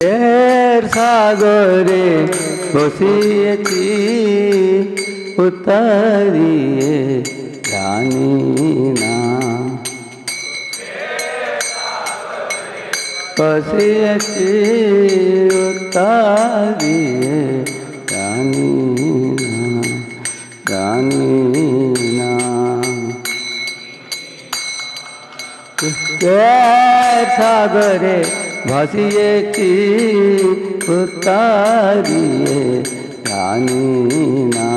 এর সাগরে বসিয়েছি উতারিয়ে জানি না, বসিয়েছি উতারিয়ে জানি না, জানি না। এর সাগরে ভাসিয়েছি উতারিয়ে জানি না,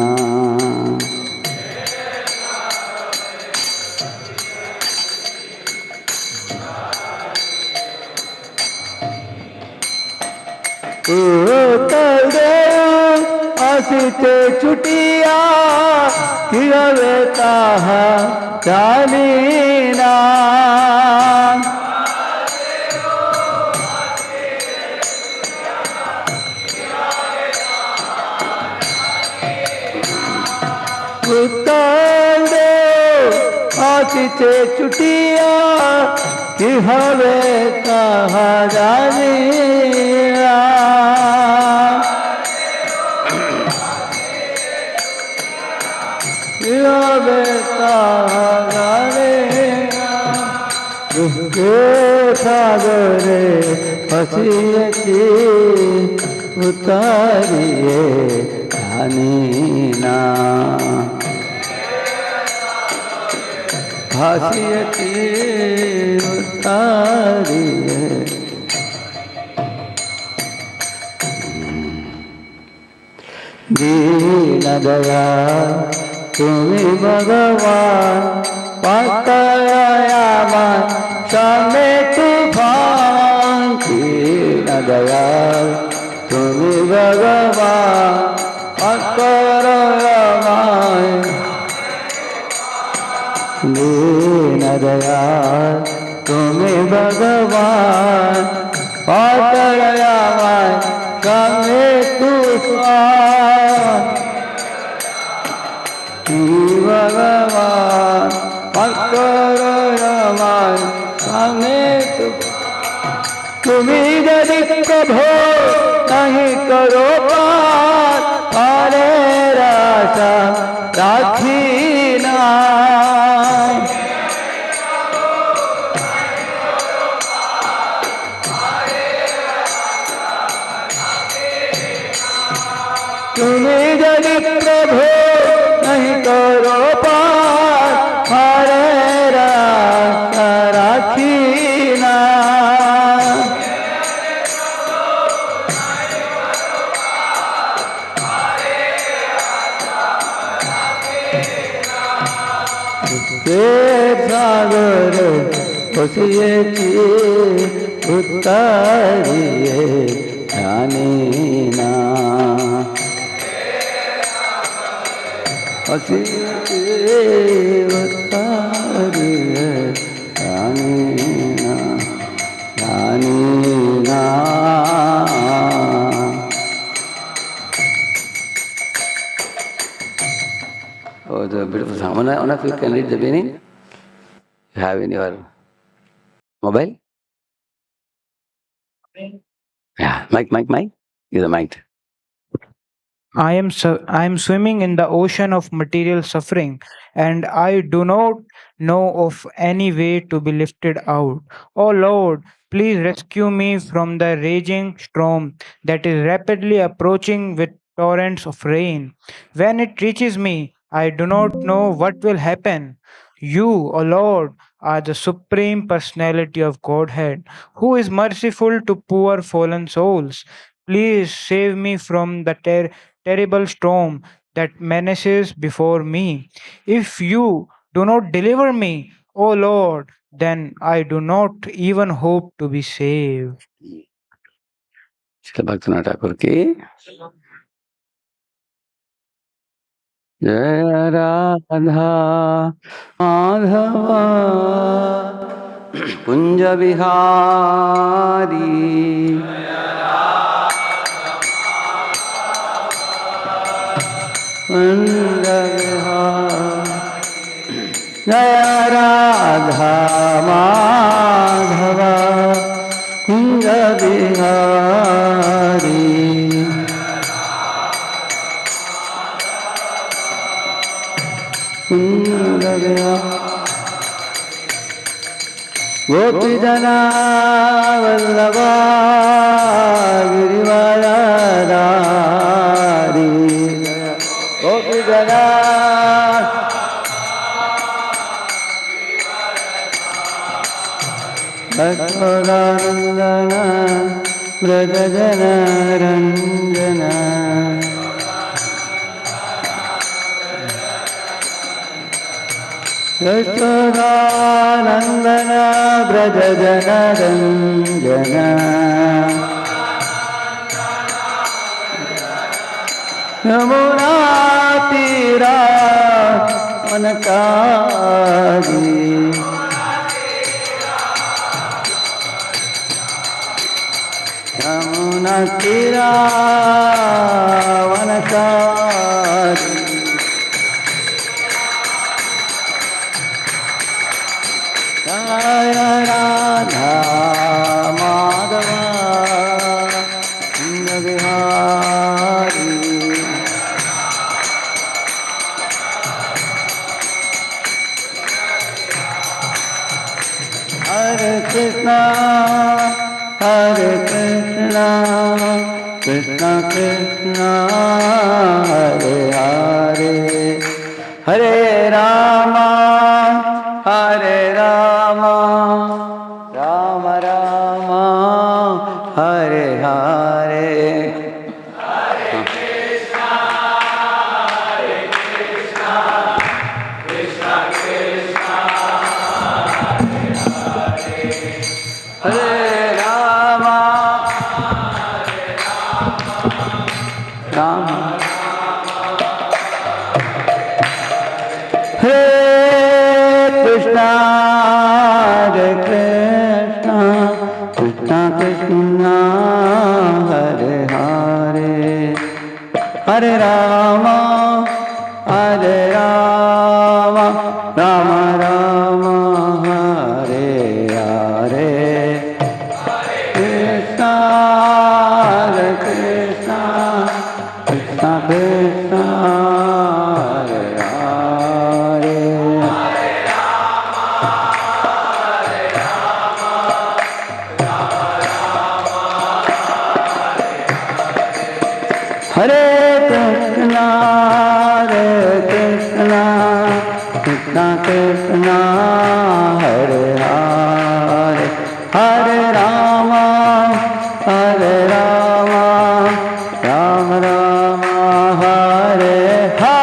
উতরে আসিতে ছুটিয়া কি হবে তাহা জানি না, উতরে আসিতে ছুটিয়া কি হবে তাহা জানি না, কি হবে তাহা জানি না। দুঃখের সাগরে ভাসিয়েছি উতারিয়ে জানি না, ভাসিয়েছি উতারিয়ে। দীন দয়াল তুমি ভগবান, পাতায়ামান সামনে তুফান। দীন দয়াল তুমি ভগবান, পাতায়ামান। দীন দয়াল তুমি ভগবান, পাতায়ামান সামনে তুফান। ভগবান পাতায়ামান সামনে তুমি যদি প্রভু नहीं करो पार, पारे आशा राखी ना। तुम्हें यदि प्रभु नहीं करो पार, पारे आशा राखी ना। সাগরে বসিয়েছি উতারিয়ে জানি না, বসিয়েছি উতারিয়ে জানি না, জানি না। Oh, the beautiful song. One of you can read the meaning? You have in your mobile? Yeah, mic. Give the mic. I am swimming in the ocean of material suffering, and I do not know of any way to be lifted out. Oh Lord, please rescue me from the raging storm that is rapidly approaching with torrents of rain. When it reaches me, I do not know what will happen. You, O Lord, are the supreme personality of Godhead, who is merciful to poor fallen souls. Please save me from the terrible storm that menaces before me. If you do not deliver me, O Lord, then I do not even hope to be saved. Srila Bhaktivinoda Thakur ki Jaya Radha Madhava Kunja Vihari Kunja Vihari Jaya Radha Madhava Kunja Bihari कुंद बिहारी गोपी जना वल्लभा गिरिवरधारी गोपी जना भक्तोदानंदन व्रज जन रंजन यशोदानंदन व्रज जन रंजन यमुना तीरा वनचारी यमुना तीरा वनचारी राधा माधव कुंद बिहारी हरे Krishna Krishna Krishna Hare Hare Hare Rama Ram Ram Hare Hare Krishna Krishna हरे राम राम हरे कृष्णा कृष्णा कृष्णा हरे हरे हरे राम राम राम हरे हरे कृष्णा कृष्णा कृष्णा कृष्णा हरे हरे हरे कृष्णा कृष्णा कृष्णा हरे हरे हरे राम राम राम हरे हरे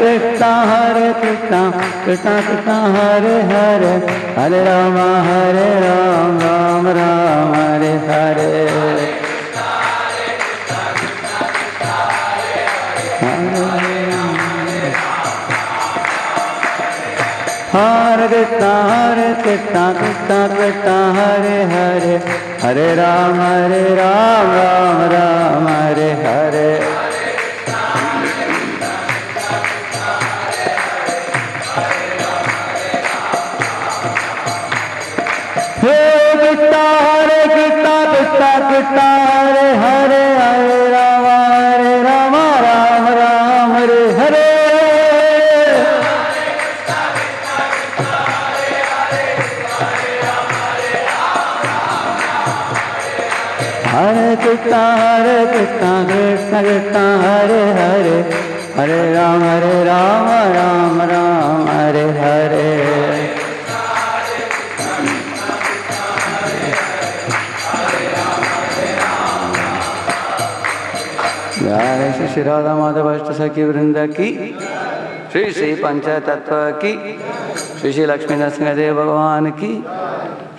कृष्णा हरे कृष्णा कृष्णा कृष्णा हरे हरे हरे राम राम राम हरे हरे हरे कृष्णा कृष्णा कृष्णा हरे हरे हरे राम राम हरे हरे हरे कृष्णा कृष्णा हरे हरे हरे राम राम हरे हरे हरे कृष्णा कृष्णा कृष्णा हरे हरे हरे राम राम हरे हरे जय श्री राधा माधव अष्ट सखी वृंद की श्री श्री पंचतत्व की श्री श्री लक्ष्मी नरसिंहदेव भगवान की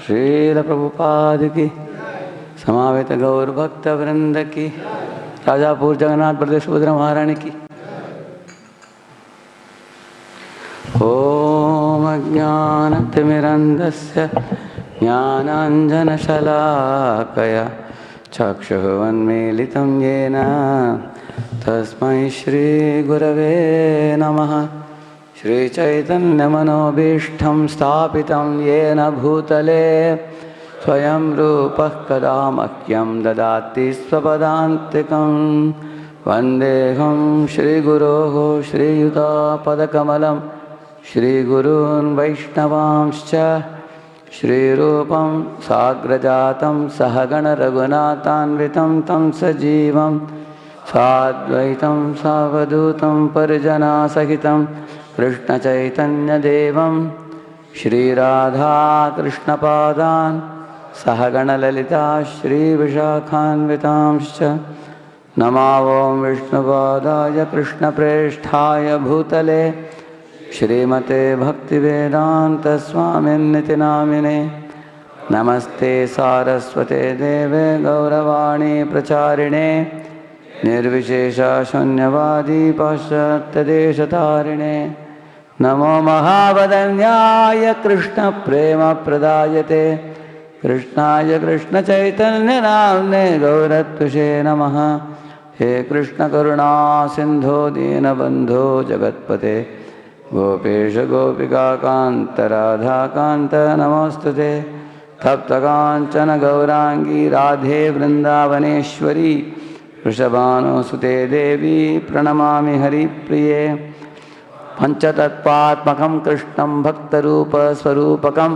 श्रील प्रभुपाद की समावेत गौर भक्त वृंद की राजापुर जगन्नाथ प्रदेश सुभद्रा महारानी की ओम ज्ञानतिमिरन्धस्य ज्ञानाञ्जनशलाकया चक्षुरुन्मीलितं येन तस्मै श्रीगुरवे नमः। श्रीचैतन्यमनोभीष्टं स्थापितं येन भूतले स्वयं रूपः कदा मह्यं ददाति स्वपदान्तिकं। वन्देऽहं श्रीगुरोः श्रीयुतापदकमलं श्रीगुरून् वैष्णवांश्च श्रीरूपं साग्रजातं सहगणरघुनाथान्वितं तं सजीवं साद्वैतं सावधूतं परिजनासहितं कृष्णचैतन्यदेवं श्रीराधाकृष्णपादान् सहगणललिता श्रीविशाखान्वितांश्च नमो विष्णुपादाय कृष्णप्रेष्ठाय भूतले श्रीमते भक्तिवेदान्तस्वामिन्निति नामिने। नमस्ते सारस्वते देवे गौरवाणी प्रचारिणे निर्विशेषशून्यवादी पाश्चात्यदेशतारिणे। नमो महावदन्याय कृष्णप्रेमप्रदायते कृष्णाय कृष्णचैतन्यनाम्ने गौरत्विषे नमः। हे कृष्णकरुणा सिन्धो दीनबन्धो जगत्पते गोपेश गोपिकान्त राधाकान्त नमोस्तुते। तप्तकाञ्चन गौरांगी राधे वृन्दावनेश्वरी वृषभानुसुते देवी प्रणमामि हरिप्रिये। पंचतत्त्वात्मकं कृष्णं भक्तरूपस्वरूपकं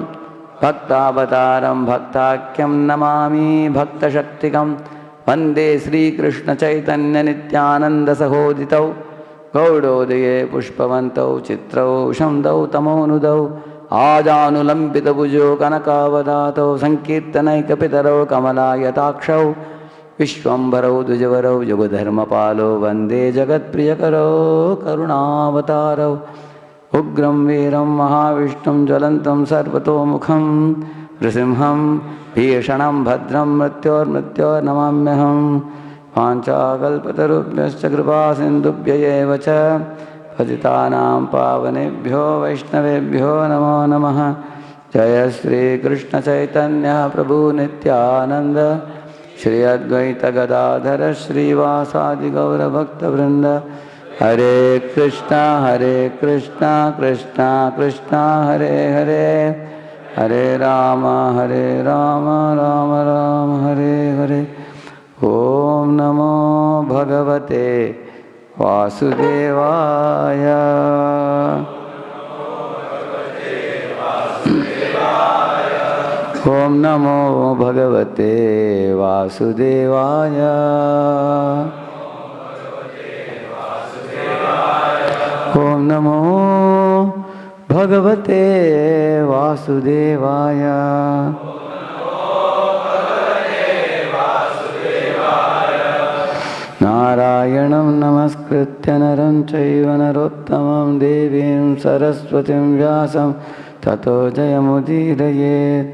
भक्तावतारं भक्ताख्यं नमामि भक्तशक्तिकं। वन्दे श्रीकृष्णचैतन्यनित्यानन्दसहोदितौ गौडोदये पुष्पवन्तौ चित्रौ शन्दौ तमोनुदौ आजानुलम्बितभुजो कनकावदातौ संकीर्तनैकपितरौ कमलायताक्षौ विश्वम्भरौ द्विजवरौ युगधर्मपालो वन्दे जगत्प्रियकरौ करुणावतारौ। उग्रं वीरं महाविष्णुं ज्वलन्तं सर्वतोमुखं नृसिंहं भीषणं भद्रं मृत्योर्नमाम्यहं। वाञ्छाकल्पतरुभ्यश्च कृपासिन्धुभ्य एव च पतितानां पावनेभ्यो वैष्णवेभ्यो नमो नमः। जय श्रीकृष्णचैतन्य प्रभु नित्यानन्द श्री अद्वैत गदाधर श्रीवासादि गौरभक्तवृंद। हरे कृष्णा कृष्णा कृष्णा हरे हरे हरे राम राम राम हरे हरे। ओम नमो भगवते वासुदेवाय। ओम नमो भगवते वासुदेवाय। ओम नमो भगवते वासुदेवाय। नारायणं नमस्कृत्य नरं चैव नरोत्तमं देवीं सरस्वतीं व्यासं ततो जयमुदीरयेत्।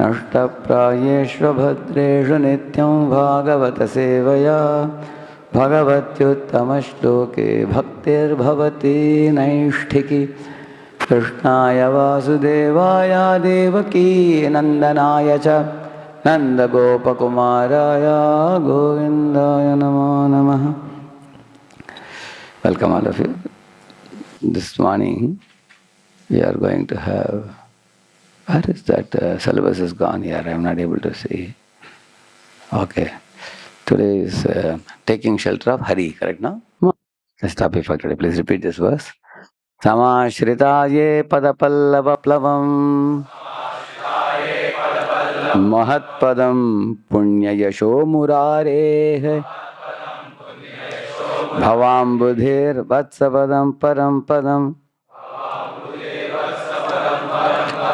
नष्टप्रायेष्वभद्रेषु नित्यं भागवतसेवया भगवत्युत्तमश्लोके भक्तिर्भवति नैष्ठिकी। कृष्णाय वासुदेवाय देवकी नन्दनाय च नन्दगोपकुमाराय गोविन्दाय नमो नमः। Welcome all of you. This morning we are going to have, where is that syllabus is gone here? I am not able to see. Okay. Today is taking shelter of Hari, correct now? Let's stop it for today. Please repeat this verse. Samashritaye padapallavam महत्पदं पुण्ययशो मुरारेः भवाम्बुधेर्वत्सपदं परं पदं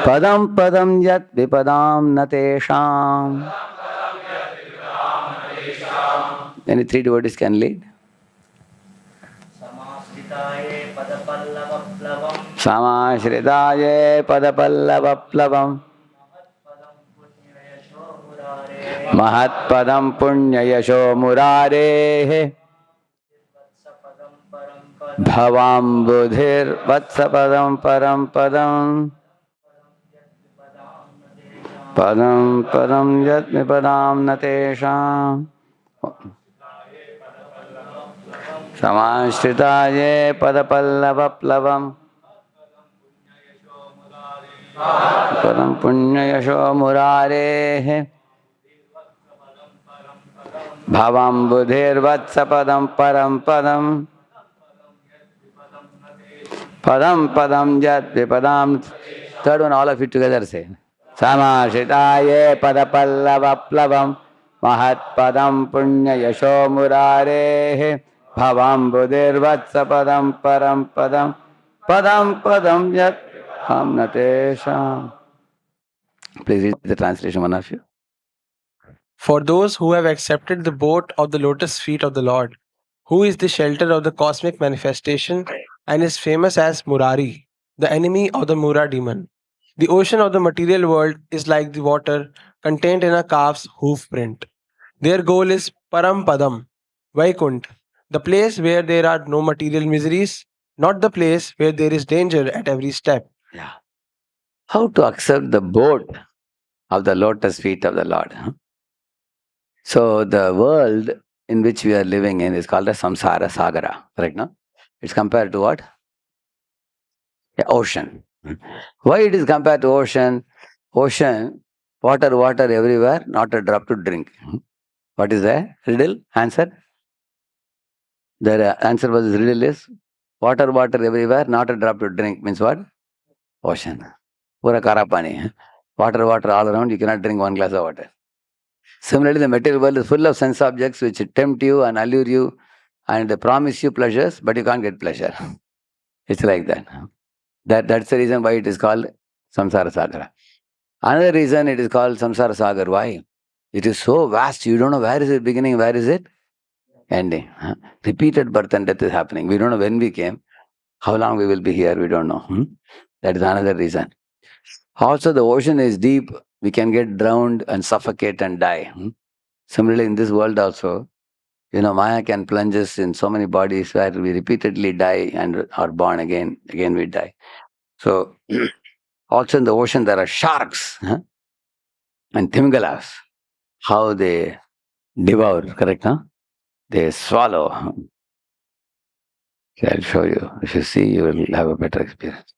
पदं पदं यत् विपदां न तेषाम्। Any three devotees can lead. Samashritaye padapallavaplavam महत्पदं पुण्ययशो मुरारेः भवाम्बुधिर्वत्सपदं परं पदं padam padam yat vipadam natesham samashritaye padapallavaplavam padam punya yasho murarehe bhavam buddhirvatsa padam param padam padam padam yat vipadam. Third one, all of it together say. Samashitaye padapallavaplavam mahat padam punya yasho murarehe bhavam buddhirvatsa padam param padam padam padam yat hamnatesham. Please read the translation, one of you. For those who have accepted the boat of the lotus feet of the Lord, who is the shelter of the cosmic manifestation and is famous as Murari, the enemy of the Mura demon. The ocean of the material world is like the water contained in a calf's hoof print. Their goal is Param Padam, Vaikunt, the place where there are no material miseries, not the place where there is danger at every step. Yeah. How to accept the boat of the lotus feet of the Lord? So the world in which we are living in is called a samsara sagara, correct? No? It's compared to what? Yeah, ocean. Why it is compared to ocean? Ocean, water, water everywhere, not a drop to drink. What is the riddle? Answer? The answer was riddle is water, water everywhere, not a drop to drink. Means what? Ocean. Pura karapani. Water, water all around, you cannot drink one glass of water. Similarly, the material world is full of sense objects which tempt you and allure you and promise you pleasures, but you can't get pleasure. It's like that. That's the reason why it is called samsara sagara. Another reason it is called samsara sagar. Why? It is so vast, you don't know where is it beginning, where is it ending. Repeated birth and death is happening. We don't know when we came, how long we will be here, we don't know. That is another reason. Also, the ocean is deep, we can get drowned and suffocate and die. Similarly, in this world also, Maya can plunge us in so many bodies where we repeatedly die and are born again we die. So, also in the ocean there are sharks and timgalas. How they devour, correct? They swallow. Okay, I'll show you. If you see, you will have a better experience.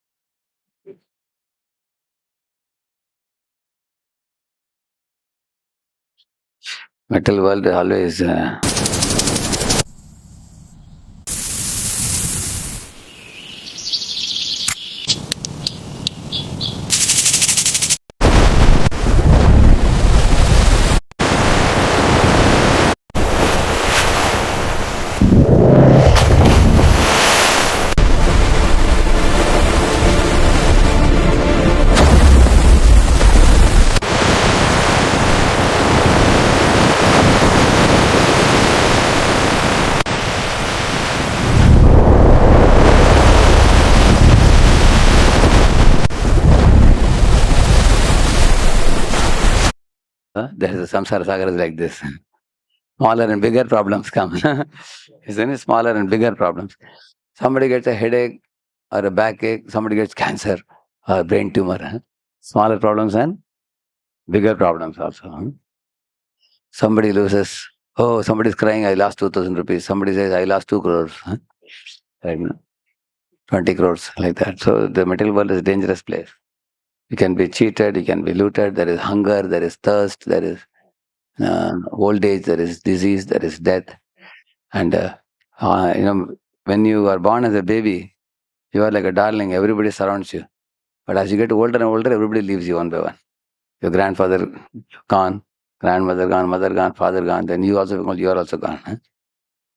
Metal world always there is a samsara sagar is like this. Smaller and bigger problems come. Isn't it? Smaller and bigger problems. Somebody gets a headache or a backache, somebody gets cancer or brain tumor. Smaller problems and bigger problems also. Somebody loses, somebody is crying, I lost 2,000 rupees. Somebody says, I lost 2 crores. Right? 20 crores, like that. So the material world is a dangerous place. You can be cheated, you can be looted, there is hunger, there is thirst, there is old age, there is disease, there is death. And when you are born as a baby, you are like a darling, everybody surrounds you. But as you get older and older, everybody leaves you one by one. Your grandfather gone, grandmother gone, mother gone, father gone, then you are also gone.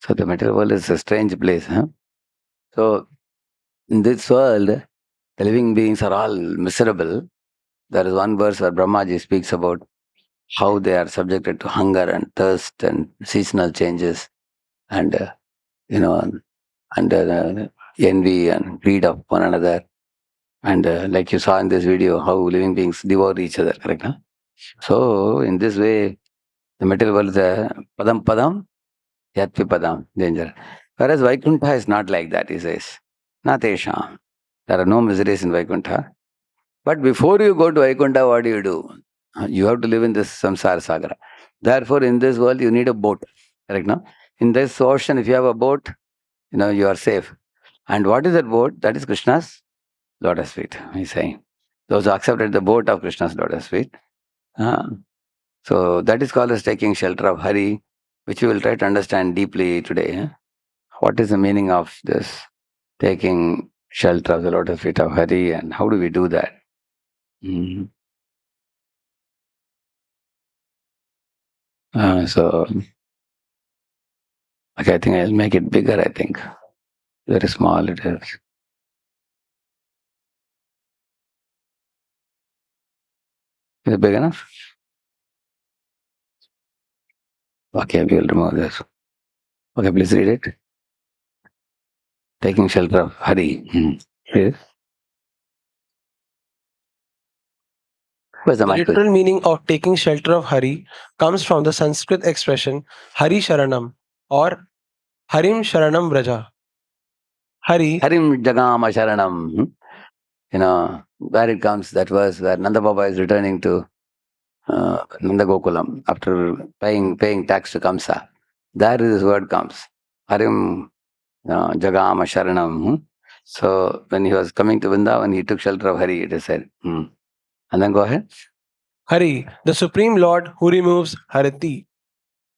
So the material world is a strange place. So in this world, the living beings are all miserable. There is one verse where Brahmaji speaks about how they are subjected to hunger and thirst and seasonal changes and, envy and greed of one another. And like you saw in this video, how living beings devour each other, correct? So in this way, the material world is a padam padam, yatvi padam, danger. Whereas Vaikuntha is not like that, he says. Natesham. There are no miseries in Vaikuntha. But before you go to Vaikuntha, what do? You have to live in this samsara sagara. Therefore, in this world, you need a boat. Correct, no? In this ocean, if you have a boat, you are safe. And what is that boat? That is Krishna's lotus feet, he's saying. Those who accepted the boat of Krishna's lotus feet. So that is called as taking shelter of Hari, which we will try to understand deeply today. What is the meaning of this taking shelter of the lotus feet of Hari, and how do we do that? Mhm. So, okay, I think I'll make it bigger, I think. Very small it is. Is it big enough? Okay, we will remove this. Okay, please read it. Taking shelter of Hari. Yes. Where's the The mic? literal meaning of taking shelter of Hari comes from the Sanskrit expression Hari Sharanam or Harim Sharanam Vraja. Hari, Harim Jagama Sharanam. Where it comes, that verse where Nanda Baba is returning to Nanda Gokulam after paying tax to Kamsa. There this word comes. Harim Jagama Sharanam. So when he was coming to Vrindavan, he took shelter of Hari, it is said. And then go ahead. Hari, the Supreme Lord who removes Harati,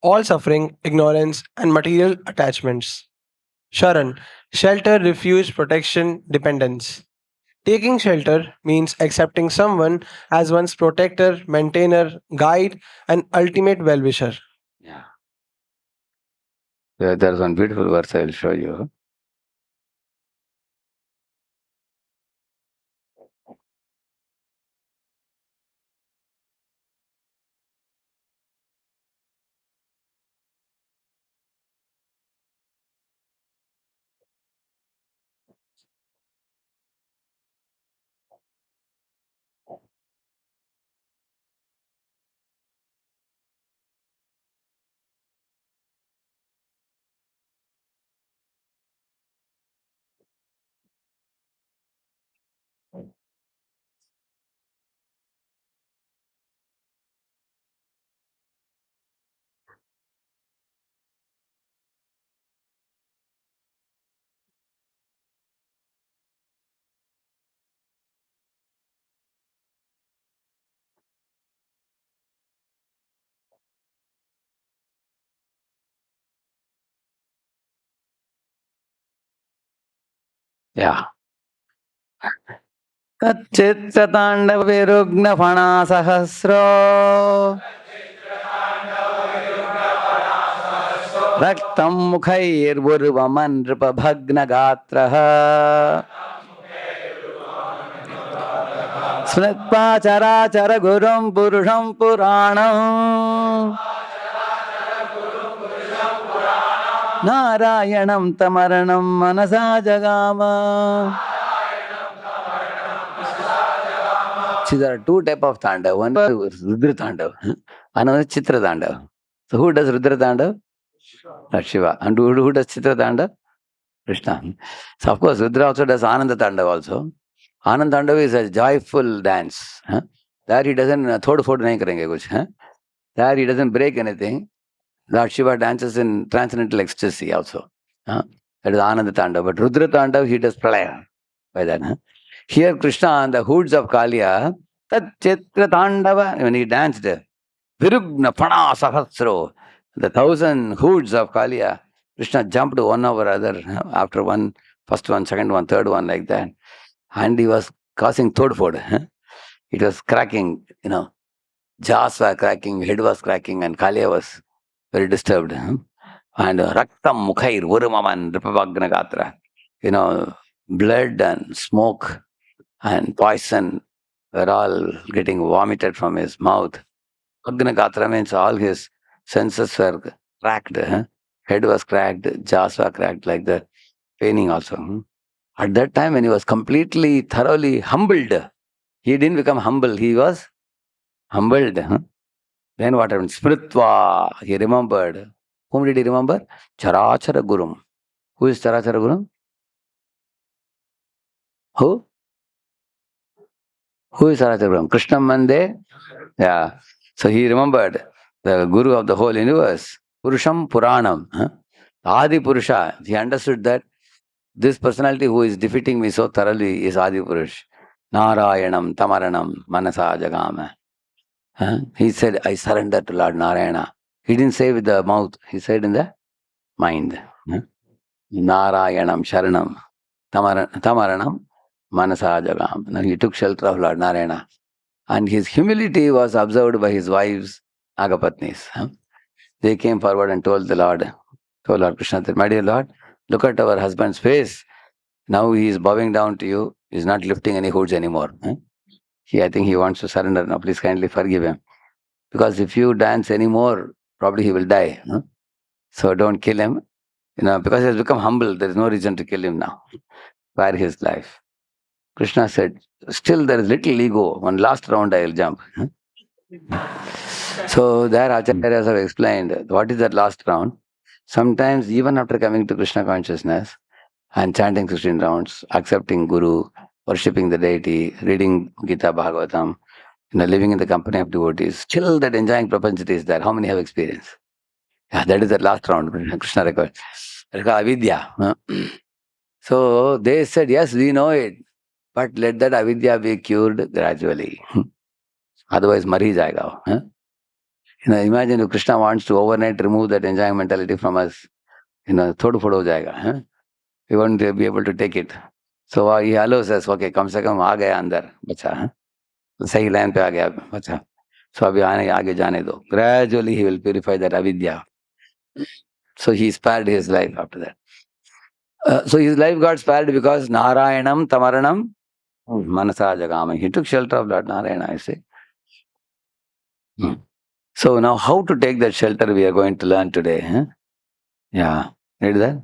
all suffering, ignorance, and material attachments. Sharan, shelter, refuge, protection, dependence. Taking shelter means accepting someone as one's protector, maintainer, guide, and ultimate well wisher. Yeah. There's one beautiful verse I will show you. Yeah. तच्चित्रताण्डवविरुग्नफणासहस्रो रक्तं मुखैर्बुर्वमन् नृपभग्नगात्रः स्मृत्वा चराचर गुरुं पुरुषं पुराणम् नारायणं तमरणं मनसा जगाम. See, there are two types of Tandav. One is Rudra Tandav, another is Chitra Tandav. So who does Rudra Tandav? That's Shiva. And who does Chitra Tandav? Krishna. So of course Rudra also does Ananda Tandav also. Ananda Tandav is a joyful dance. There he doesn't thod phod nahi karenge kuch. There he doesn't break anything. Lord Shiva dances in transcendental ecstasy also. That is Ananda Tandav. But Rudra Tandav he does pralaya by that. Here Krishna on the hoods of Kaliya, Tat Chitra Tandava, when he danced, Virugna Pana Sahasro, the 1,000 hoods of Kaliya, Krishna jumped one over other, after one, first one, second one, third one, like that. And he was causing todfod. It was cracking, jaws were cracking, head was cracking, and Kaliya was very disturbed. And Raktam Mukhair, Urumaman, Ripavagna Gatra, blood and smoke and poison were all getting vomited from his mouth. Agnagatra means all his senses were cracked. Head was cracked, jaws were cracked, like that. Paining also. At that time, when he was completely, thoroughly humbled, he didn't become humble, he was humbled. Then what happened? Spritva, he remembered. Whom did he remember? Charachara Gurum. Who is Charachara Gurum? Who? Who is Arahata Brahma? Krishna Mande? Yeah. So he remembered the Guru of the whole universe, Purusham Puranam. Adi Purusha. He understood that this personality who is defeating me so thoroughly is Adi Purush. Narayanam Tamaranam Manasa Jagama. He said, I surrender to Lord Narayana. He didn't say with the mouth, he said in the mind. Narayanam Sharanam Tamaranam Manasa Jagam. Now he took shelter of Lord Narayana. And his humility was observed by his wives, Agapatnis. They came forward and told Lord Krishna, that, my dear Lord, look at our husband's face. Now he is bowing down to you. He is not lifting any hoods anymore. I think he wants to surrender now. Please kindly forgive him. Because if you dance anymore, probably he will die. So don't kill him. Because he has become humble, there is no reason to kill him now. Spare his life. Krishna said, still there is little ego. One last round I will jump. So there Acharyas have explained what is that last round. Sometimes even after coming to Krishna consciousness and chanting 16 rounds, accepting Guru, worshipping the deity, reading Gita Bhagavatam, living in the company of devotees, still that enjoying propensity is there. How many have experienced? Yeah, that is the last round, Krishna records. That's called avidya. So they said, yes, we know it, but let that avidya be cured gradually. Otherwise, mari jayega. Imagine if Krishna wants to overnight remove that enjoying mentality from us, thodu fodo jayega. We won't be able to take it. So he allows us, okay, kam se kam aa gaya andar, bacha. Sahi line pe aa gaya, bacha. So abhi aage jaane do. Gradually he will purify that avidya. So he spared his life after that. So his life got spared because Narayanam Tamaranam Manasa Jagama. He took shelter of Lord Narayana, I say. So now how to take that shelter we are going to learn today. Yeah. Read that?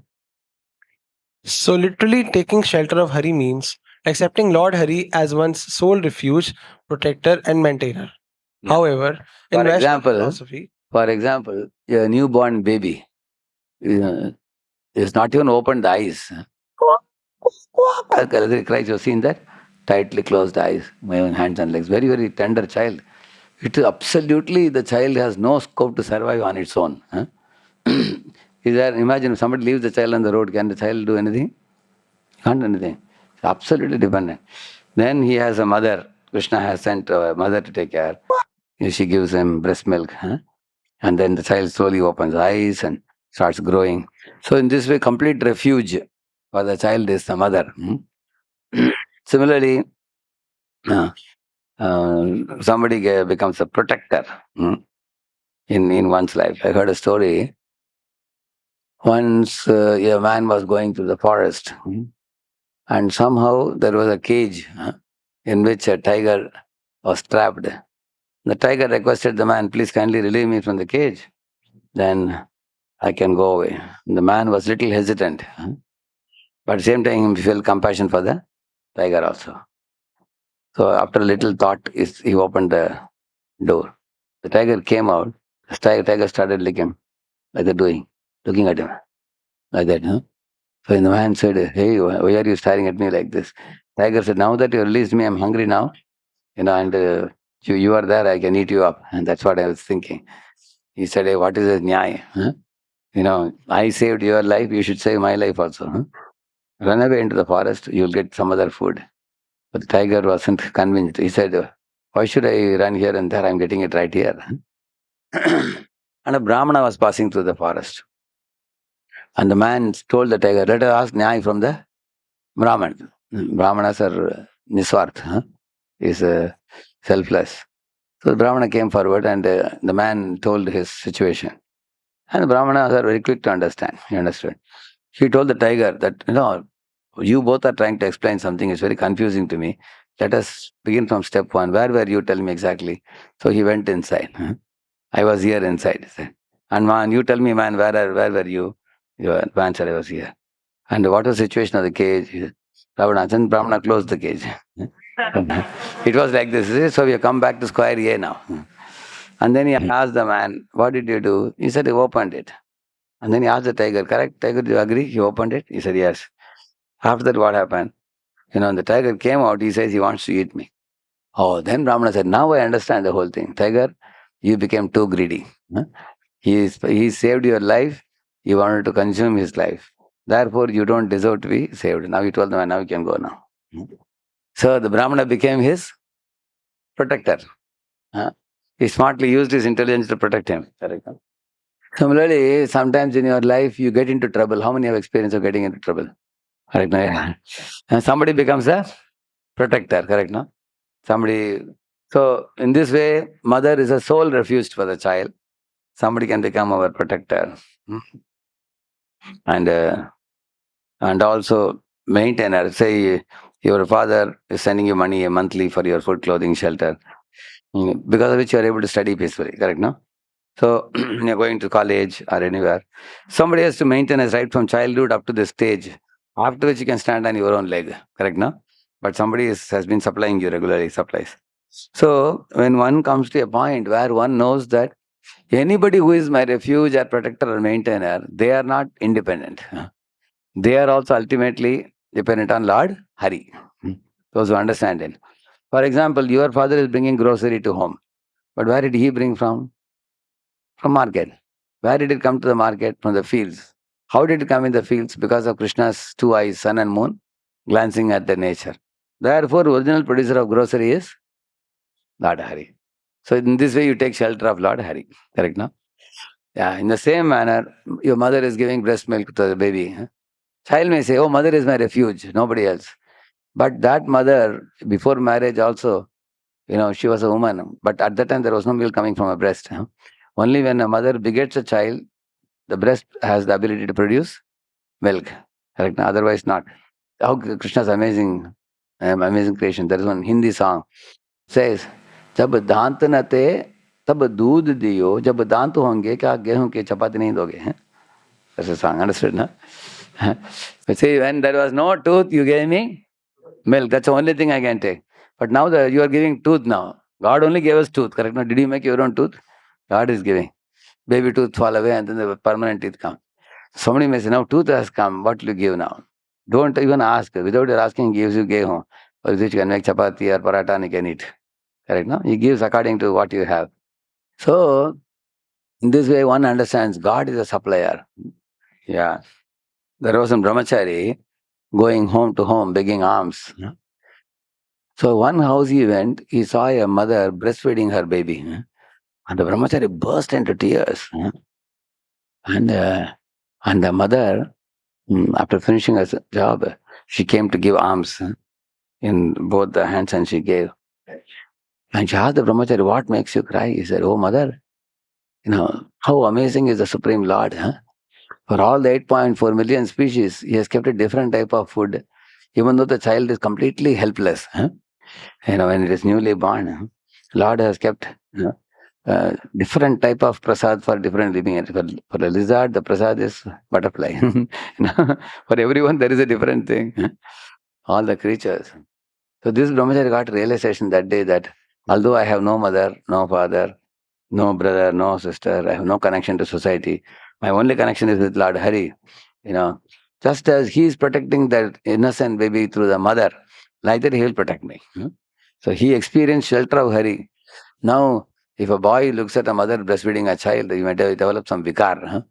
So, literally, taking shelter of Hari means accepting Lord Hari as one's sole refuge, protector, and maintainer. Yeah. However, in For Western example, philosophy, a newborn baby is not even opened the eyes. He cries, you've seen that? Tightly closed eyes, my own hands and legs. Very, very tender child. It is absolutely, the child has no scope to survive on its own. Is there, imagine if somebody leaves the child on the road, can the child do anything? Can't do anything. It's absolutely dependent. Then he has a mother. Krishna has sent a mother to take care. She gives him breast milk. And then the child slowly opens eyes and starts growing. So in this way, complete refuge for the child is the mother. Similarly, uh, somebody becomes a protector in one's life. I heard a story. Once a man was going through the forest and somehow there was a cage in which a tiger was trapped. The tiger requested the man, please kindly relieve me from the cage. Then I can go away. The man was little hesitant. But at the same time, he felt compassion for the tiger also. So after a little thought, he opened the door. The tiger came out. The tiger started licking, like that doing, looking at him, like that. So the man said, hey, why are you staring at me like this? Tiger said, now that you released me, I'm hungry now. And you are there, I can eat you up. And that's what I was thinking. He said, hey, what is this nyai? I saved your life, you should save my life also. Run away into the forest, you'll get some other food. But the tiger wasn't convinced. He said, why should I run here and there? I'm getting it right here. And a Brahmana was passing through the forest. And the man told the tiger, let us ask Nyai from the Brahman. Brahmanas are niswarth, is selfless. So the Brahmana came forward and the man told his situation. And the Brahmanas are very quick to understand. He understood. He told the tiger that, you both are trying to explain something. It's very confusing to me. Let us begin from step one. Where were you? Tell me exactly. So he went inside. I was here inside. And man, you tell me, man, where were you? Man said, I was here. And what was the situation of the cage? Brahmana closed the cage. It was like this. So we have come back to square A now. And then he asked the man, what did you do? He said, he opened it. And then he asked the tiger, correct? Tiger, do you agree? He opened it? He said, yes. After that, what happened? The tiger came out, he says he wants to eat me. Oh, then Brahmana said, now I understand the whole thing. Tiger, you became too greedy. Huh? He saved your life. You wanted to consume his life. Therefore, you don't deserve to be saved. Now he told the man, now you can go now. So the Brahmana became his protector. Huh? He smartly used his intelligence to protect him. Correct. Similarly, sometimes in your life you get into trouble. How many have experience of getting into trouble? Correct. No? And somebody becomes a protector. Correct. No? Somebody. So in this way, mother is a sole refuge for the child. Somebody can become our protector. Hmm. And also maintainer. Say your father is sending you money monthly for your food, clothing, shelter, because of which you are able to study peacefully. Correct. No? So you're going to college or anywhere. Somebody has to maintain us right from childhood up to the stage, after which you can stand on your own leg. Correct, no? But somebody has been supplying you regularly, supplies. So when one comes to a point where one knows that anybody who is my refuge or protector or maintainer, they are not independent. They are also ultimately dependent on Lord Hari. Those who understand it. For example, your father is bringing grocery to home. But where did he bring from? From market. Where did it come to the market? From the fields. How did it come in the fields? Because of Krishna's two eyes, sun and moon, glancing at the nature. Therefore, original producer of grocery is Lord Hari. So in this way, you take shelter of Lord Hari. Correct, no? Yeah. In the same manner, your mother is giving breast milk to the baby. Huh? Child may say, "Oh, mother is my refuge. Nobody else." But that mother, before marriage, also, she was a woman. But at that time, there was no milk coming from her breast. Huh? Only when a mother begets a child, the breast has the ability to produce milk. Correct? Otherwise not. How Krishna's amazing creation. There is one Hindi song says, जब दांत न थे तब दूध दियो जब दांत होंगे क्या गेहूं के चपाती नहीं दोगे हैं. That's a song. Understood, no? But see, when there was no tooth, you gave me milk. That's the only thing I can take. But now you are giving tooth now. God only gave us tooth. Correct? Now, did you make your own tooth? God is giving. Baby tooth fall away and then the permanent teeth come. Somebody may say, now tooth has come, what will you give now? Don't even ask. Without your asking, he gives you gehu. Or which you can make chapati or paratha and you can eat. Correct, no? He gives according to what you have. So, in this way, one understands God is a supplier. Yeah. There was some brahmachari going home to home, begging alms. So, one house he went, he saw a mother breastfeeding her baby. And the brahmachari burst into tears. And the mother, after finishing her job, she came to give alms in both the hands and she gave. And she asked the brahmachari, what makes you cry? He said, oh mother, how amazing is the Supreme Lord. Huh? For all the 8.4 million species, he has kept a different type of food, even though the child is completely helpless. Huh? When it is newly born, Lord has kept different type of prasad for different living entities. For a lizard, the prasad is butterfly. For everyone, there is a different thing. All the creatures. So this brahmachari got realization that day that although I have no mother, no father, no brother, no sister, I have no connection to society, my only connection is with Lord Hari. Just as he is protecting that innocent baby through the mother, like that he will protect me. So he experienced shelter of Hari. Now, if a boy looks at a mother breastfeeding a child, he may develop some vikar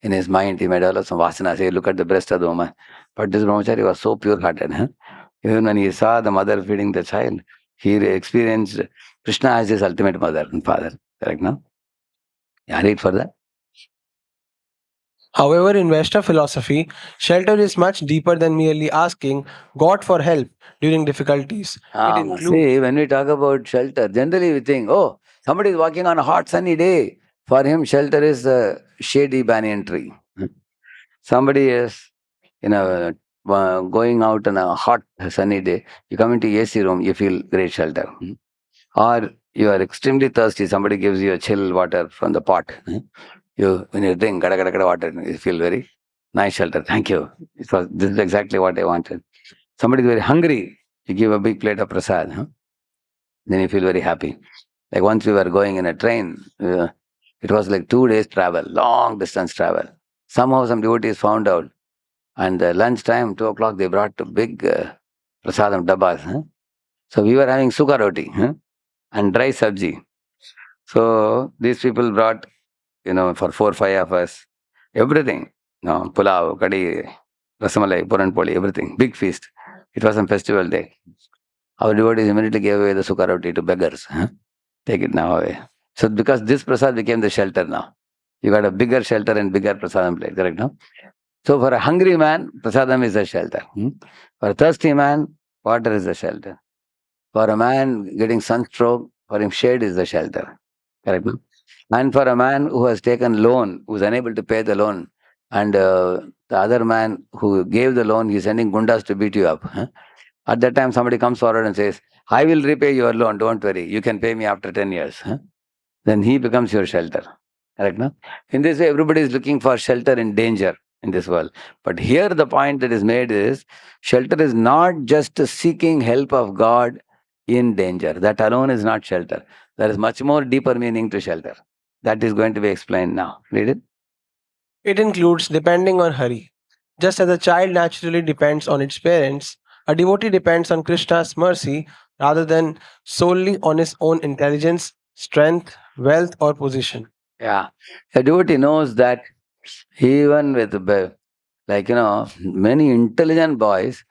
in his mind. He may develop some vasana. Say, look at the breast of the woman. But this brahmachari was so pure-hearted. Even when he saw the mother feeding the child, he experienced Krishna as his ultimate mother and father. Correct, no? Yeah, read further. However, in Vaishnava philosophy, shelter is much deeper than merely asking God for help during difficulties. It includes See, when we talk about shelter, generally we think, oh, somebody is walking on a hot sunny day. For him, shelter is a shady banyan tree. Somebody is, going out on a hot sunny day. You come into AC room, you feel great shelter. Or you are extremely thirsty. Somebody gives you a chill water from the pot. When you drink gada gada gada water, you feel very nice shelter. Thank you. This is exactly what I wanted. Somebody is very hungry. You give a big plate of prasad. Then you feel very happy. Like once we were going in a train, it was like 2 days travel, long distance travel. Somehow some devotees found out, and lunchtime, 2 o'clock, they brought big prasadam dabbas. So we were having sukha roti and dry sabji. So these people brought, for 4, 5 of us, everything. No, pulao, kadi, rasamalai, puran poli, everything. Big feast. It was on festival day. Our devotees immediately gave away the sukha roti to beggars. Take it now away. So because this prasad became the shelter now. You got a bigger shelter and bigger prasadam plate, correct now? So for a hungry man, prasadam is a shelter. For a thirsty man, water is a shelter. For a man getting sunstroke, for him shade is the shelter. Correct now? And for a man who has taken loan, who is unable to pay the loan, and the other man who gave the loan, he's sending gundas to beat you up. At that time, somebody comes forward and says, I will repay your loan, don't worry, you can pay me after 10 years. Then he becomes your shelter. Correct, no? In this way, everybody is looking for shelter in danger in this world. But here the point that is made is, shelter is not just seeking help of God in danger. That alone is not shelter. There is much more deeper meaning to shelter. That is going to be explained now. Read it. It includes depending on Hari. Just as a child naturally depends on its parents, a devotee depends on Krishna's mercy rather than solely on his own intelligence, strength, wealth, or position. Yeah. A devotee knows that even with, many intelligent boys,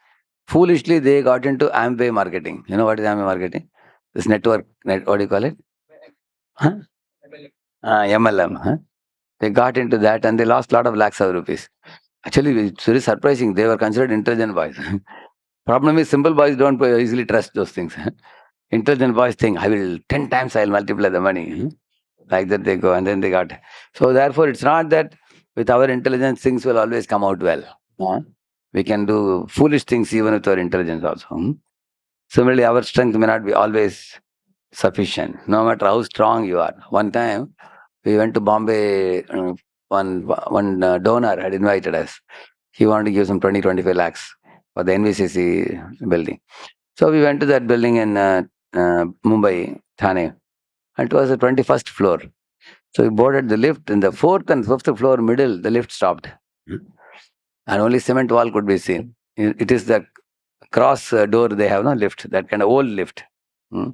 foolishly they got into Amway marketing. You know what is Amway marketing? This network, what do you call it? Huh? MLM. Huh? They got into that and they lost a lot of lakhs of rupees. Actually, it's very surprising. They were considered intelligent boys. Problem is, simple boys don't easily trust those things. Intelligent boys think, I will 10 times I'll multiply the money. Like that they go and then they got. So therefore, it's not that with our intelligence things will always come out well. Huh? We can do foolish things even with our intelligence also. Similarly, our strength may not be always sufficient, no matter how strong you are. One time, we went to Bombay. One donor had invited us. He wanted to give some 20-25 lakhs for the NVCC building. So we went to that building in Mumbai, Thane. And it was the 21st floor. So we boarded the lift. In the 4th and 5th floor middle, the lift stopped. And only cement wall could be seen. It is the cross door they have, no lift, that kind of old lift. Hmm.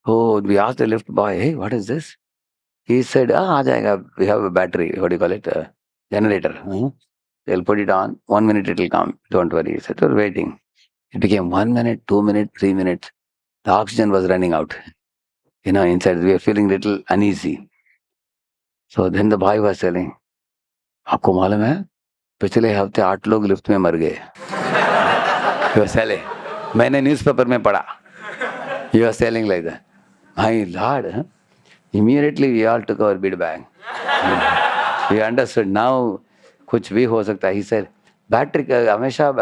Oh, we asked the lift boy, hey, what is this? He said, aa jayega. We have a battery, what do you call it? Generator. They'll put it on. 1 minute it will come. Don't worry. He said, we're waiting. It became 1 minute, 2 minutes, 3 minutes. The oxygen was running out. Inside we were feeling little uneasy. So then the boy was telling, आपको मालूम है पिछले हफ्ते 8 लोग lift में मर गए. He was telling, मैंने न्यूज़पेपर में पढ़ा. He was telling like that. My Lord, immediately we all took our bead bag. We understood now कुछ भी हो सकता है. He said, बैटरी का हमेशा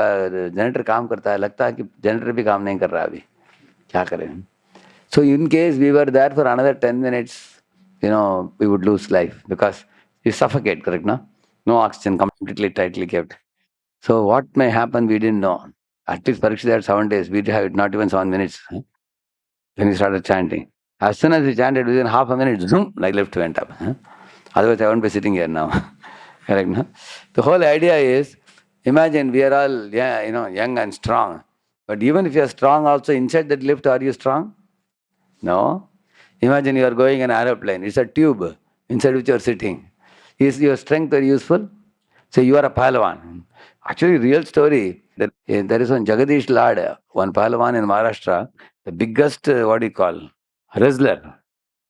जनरेटर काम करता है, लगता है कि जनरेटर भी काम नहीं कर रहा अभी, क्या करें. So in case we were there for another 10 minutes, we would lose life because you suffocate, correct, no? No oxygen, completely tightly kept. So what may happen, we didn't know. At least Parikshit had 7 days, we had not even 7 minutes. Then he started chanting. As soon as he chanted, within half a minute, zoom, like lift went up. Otherwise, I won't be sitting here now. Correct, no? The whole idea is, imagine we are all young and strong. But even if you are strong also, inside that lift, are you strong? No. Imagine you are going in an aeroplane. It's a tube inside which you are sitting. Is your strength very useful? So you are a Pahalavan. Actually, real story. There is one Jagadish Lad, one Pahalavan in Maharashtra, the biggest, wrestler,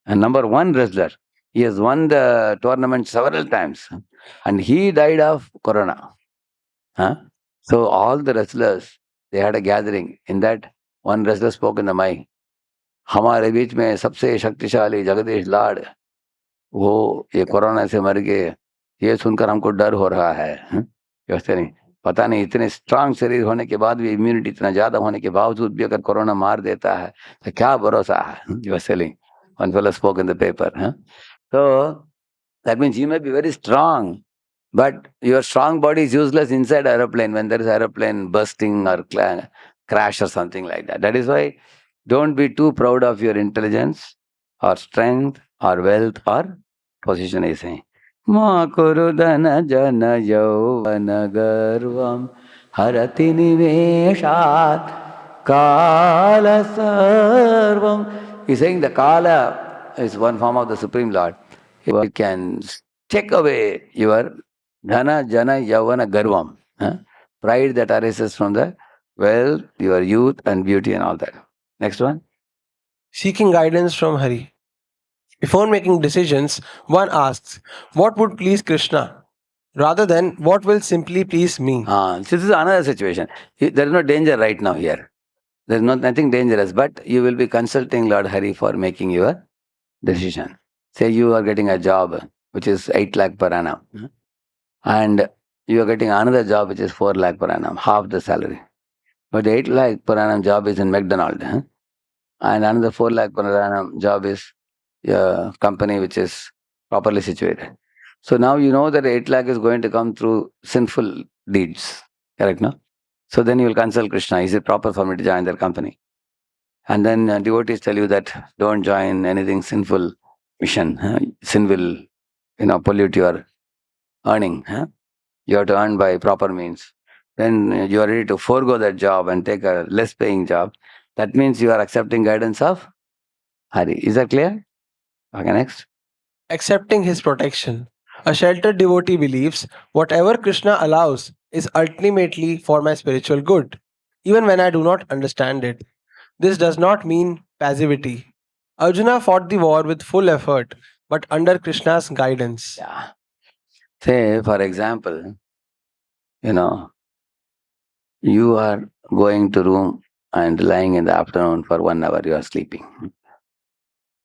and number 1 wrestler. He has won the tournament several times. And he died of corona. So all the wrestlers, they had a gathering. In that, one wrestler spoke in the mic. हमारे बीच में सबसे शक्तिशाली जगदीश लाड, वो ये corona से मर गए, ये सुनकर हमको डर हो रहा है. वैसे नहीं, पता नहीं इतने स्ट्रांग शरीर होने के बाद भी, इम्यूनिटी इतना ज्यादा होने के बावजूद भी अगर कोरोना मार देता है तो क्या भरोसा है. वैसे नहीं, one fellow spoke in the paper. So that means you may be very strong, but your strong body is useless inside aeroplane when there is aeroplane bursting or crash or something like that. That is why don't be too proud of your intelligence or strength or wealth or position, I say. Ma kurudana jana yauvana garvam harati niveshat Kala sarvam. He's saying the Kala is one form of the Supreme Lord. He can take away your dhana, jana, yavana, garvam. Pride that arises from the wealth, your youth and beauty and all that. Next one. Seeking guidance from Hari. Before making decisions, one asks, what would please Krishna? Rather than what will simply please me. This is another situation. There is no danger right now here. There is nothing dangerous, but you will be consulting Lord Hari for making your decision. Say you are getting a job which is 8 lakh per annum, and you are getting another job which is 4 lakh per annum, half the salary. But the 8 lakh per annum job is in McDonald's, and another 4 lakh per annum job is a company which is properly situated. So now you know that 8 lakh is going to come through sinful deeds, correct, no? So then you will consult Krishna, is it proper for me to join their company? And then devotees tell you that don't join anything sinful mission. Sin will, pollute your earning. You have to earn by proper means. Then you are ready to forego that job and take a less paying job. That means you are accepting guidance of Hari. Is that clear? Okay, next. Accepting his protection. A sheltered devotee believes whatever Krishna allows is ultimately for my spiritual good, even when I do not understand it. This does not mean passivity. Arjuna fought the war with full effort, but under Krishna's guidance. Yeah. Say, for example, you are going to room and lying in the afternoon for 1 hour, you are sleeping.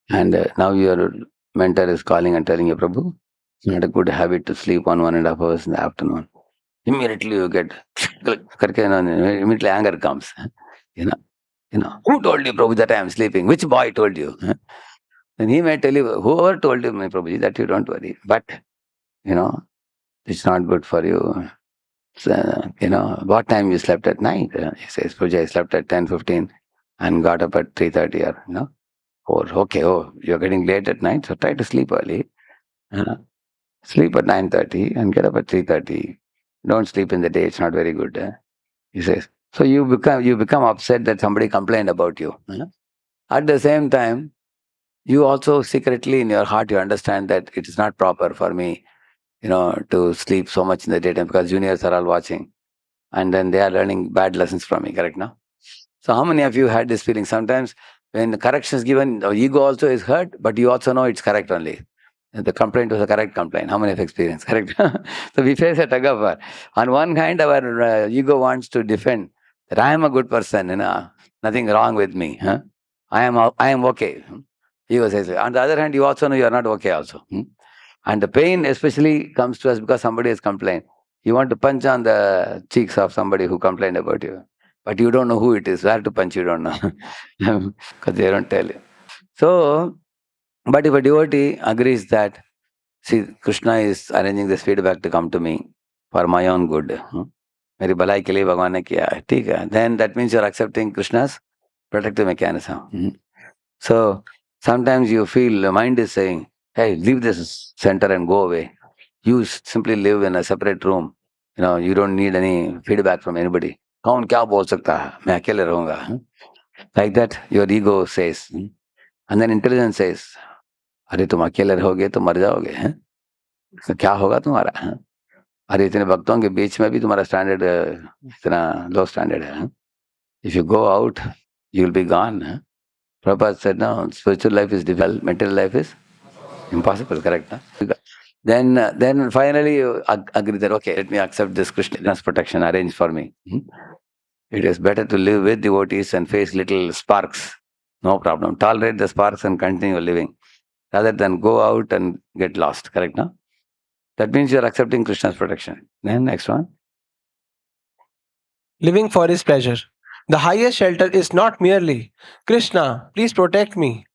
And now your mentor is calling and telling you, Prabhu, it's not a good habit to sleep 1.5 hours in the afternoon. Immediately you get, immediately anger comes. You know, who told you, Prabhu, that I am sleeping? Which boy told you? Then he may tell you, whoever told you, my Prabhuji, that you don't worry. But, it's not good for you. So, what time you slept at night? He says, Prabhuji, I slept at 10:15 and got up at 3:30 or, 4. Okay, you're getting late at night, so try to sleep early. Sleep at 9:30 and get up at 3:30. Don't sleep in the day, it's not very good. He says. So you become upset that somebody complained about you. At the same time, you also secretly in your heart, you understand that it is not proper for me, to sleep so much in the daytime because juniors are all watching and then they are learning bad lessons from me, correct now? So how many of you had this feeling? Sometimes when the correction is given, the ego also is hurt, but you also know it's correct only. The complaint was a correct complaint. How many have experienced? Correct? So we face a tug of war. On one hand, our ego wants to defend that I am a good person, nothing wrong with me. I am okay. Ego says. On the other hand, you also know you are not okay also. And the pain especially comes to us because somebody has complained. You want to punch on the cheeks of somebody who complained about you. But you don't know who it is. Where to punch, you don't know. Because they don't tell you. So, but if a devotee agrees that, see, Krishna is arranging this feedback to come to me for my own good. मेरी भलाई के लिए भगवान ने किया है, ठीक है. Then that means you're accepting Krishna's protective mechanism. So sometimes you feel the mind is saying, hey, leave this center and go away. You simply live in a separate room. You don't need any feedback from anybody. कौन क्या बोल सकता है, मैं अकेले रहूंगा. Like that, your ego says. And then intelligence says, अरे तुम अकेले रहोगे तो मर जाओगे, हैं? तो क्या होगा तुम्हारा? अरे इतने भक्तों के बीच में भी तुम्हारा स्टैंडर्ड इतना लो स्टैंडर्ड है. If you go out, you will be gone. Prabhupada said, no, spiritual life is difficult, material life is impossible, correct? Then finally you agree that, okay, let me accept this Krishna's protection arranged for me. It is better to live with devotees and face little sparks. No problem. Tolerate the sparks and continue living rather than go out and get lost, correct? No? That means you are accepting Krishna's protection. Then next one. Living for his pleasure. The highest shelter is not merely, Krishna, please protect me.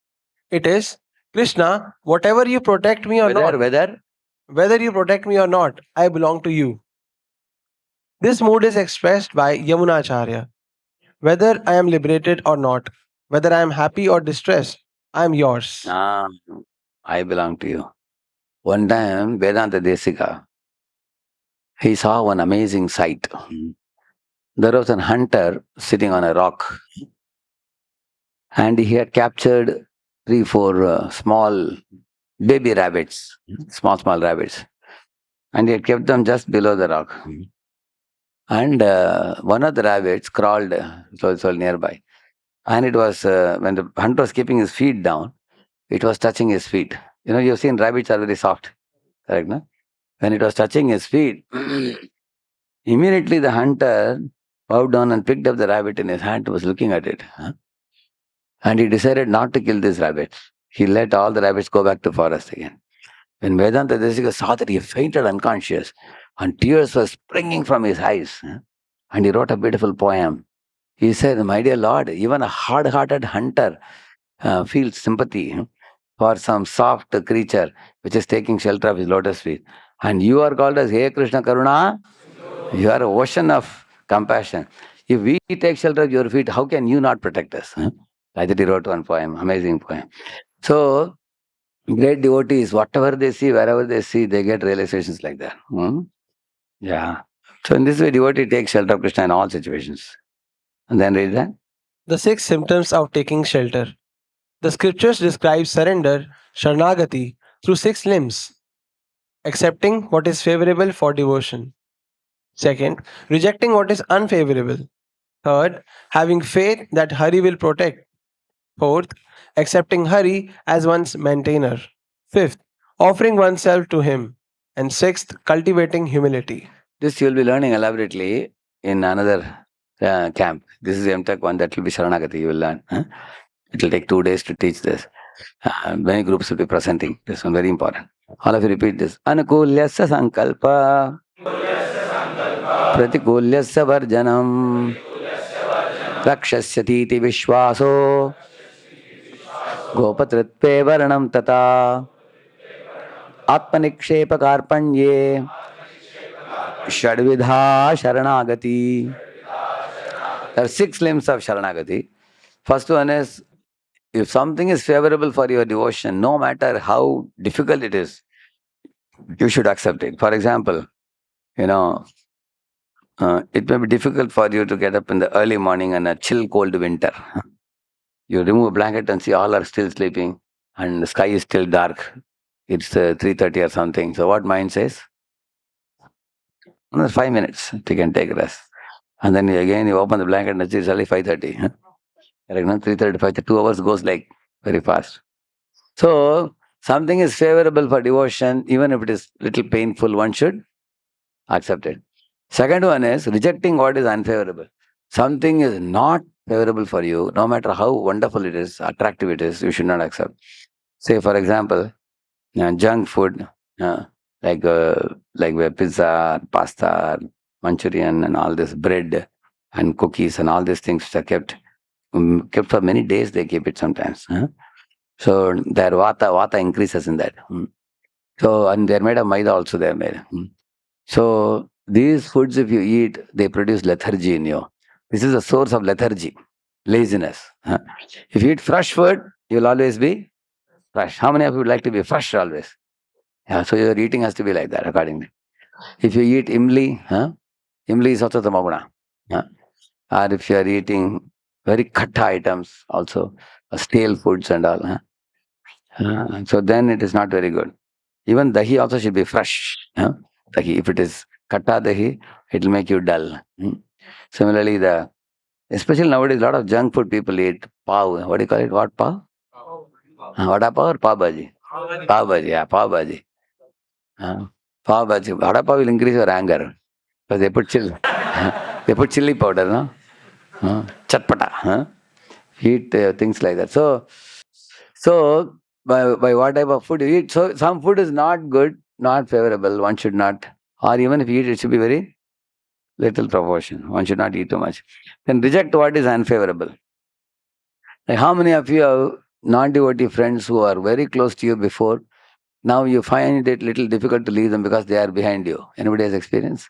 It is, Krishna, whatever you protect me or not, whether you protect me or not, I belong to you. This mood is expressed by Yamunacharya. Whether I am liberated or not, whether I am happy or distressed, I am yours. I belong to you. One time, Vedanta Desika, he saw one amazing sight. There was a hunter sitting on a rock, and he had captured 3, 4 small baby rabbits, small rabbits, and he had kept them just below the rock. And one of the rabbits crawled so nearby, and it was when the hunter was keeping his feet down, it was touching his feet. You've seen rabbits are very soft, correct? No? When it was touching his feet, immediately the hunter bowed down and picked up the rabbit in his hand, was looking at it. And he decided not to kill these rabbits. He let all the rabbits go back to forest again. When Vedanta Desika saw that, he fainted unconscious, and tears were springing from his eyes. And he wrote a beautiful poem. He said, "My dear Lord, even a hard-hearted hunter feels sympathy for some soft creature which is taking shelter of his lotus feet. And you are called as Hare Krishna Karuna. You are an ocean of compassion. If we take shelter of your feet, how can you not protect us?" Like that he wrote one poem, amazing poem. So, great devotees, whatever they see, wherever they see, they get realizations like that. Yeah. So in this way, devotee takes shelter of Krishna in all situations. And then read that. The 6 symptoms of taking shelter. The scriptures describe surrender, Sharanagati, through 6 limbs. Accepting what is favorable for devotion. Second, rejecting what is unfavorable. Third, having faith that Hari will protect. Fourth, accepting Hari as one's maintainer. Fifth, offering oneself to him. And sixth, cultivating humility. This you will be learning elaborately in another camp. This is MTech one, that will be Sharanagati, you will learn. It will take 2 days to teach this. Many groups will be presenting. This one very important. All of you repeat this. Anukulyasya sankalpa Pratikulyasya varjanam Rakshasyatiti vishwaso Gopatritve varanam tata Atmanikshepa karpanye Shadvidha Sharanagati. There are 6 limbs of Sharanagati. First one is, if something is favorable for your devotion, no matter how difficult it is, you should accept it. For example, it may be difficult for you to get up in the early morning in a chill, cold winter. You remove a blanket and see all are still sleeping and the sky is still dark. It's 3:30 or something. So what mind says? Another 5 minutes, you can take rest. And then again you open the blanket and it's only 5:30. Correct, no? 3:30, 5:30, 2 hours goes like very fast. So something is favorable for devotion, even if it is little painful, one should accept it. Second one is rejecting what is unfavorable. Something is not favorable for you, no matter how wonderful it is, attractive it is, you should not accept. Say, for example, junk food, like pizza, pasta, Manchurian, and all this bread and cookies and all these things which are kept for many days. They keep it sometimes. So their vata increases in that. So, and they're made of maida also. They're made. So these foods, if you eat, they produce lethargy in you. This is a source of lethargy, laziness. If you eat fresh food, you'll always be fresh. How many of you would like to be fresh always? Yeah, so your eating has to be like that accordingly. If you eat imli, imli is also tamaguna. Or if you are eating very khatta items, also stale foods and all. So then it is not very good. Even dahi also should be fresh. Dahi, if it is khatta dahi, it will make you dull. Similarly, especially nowadays, a lot of junk food people eat. Pav, what do you call it? What pav? Vada pav or pav bhaji? Pav bhaji, yeah, pav bhaji. Pav bhaji. Vada pav will increase your anger. Because they put they put chili powder, no? Chatpata. Eat things like that. So by what type of food you eat? So some food is not good, not favorable. One should not, or even if you eat, it should be very little proportion. One should not eat too much. Then reject what is unfavorable. Like how many of you have non-devotee friends who are very close to you before? Now you find it little difficult to leave them because they are behind you. Anybody has experience?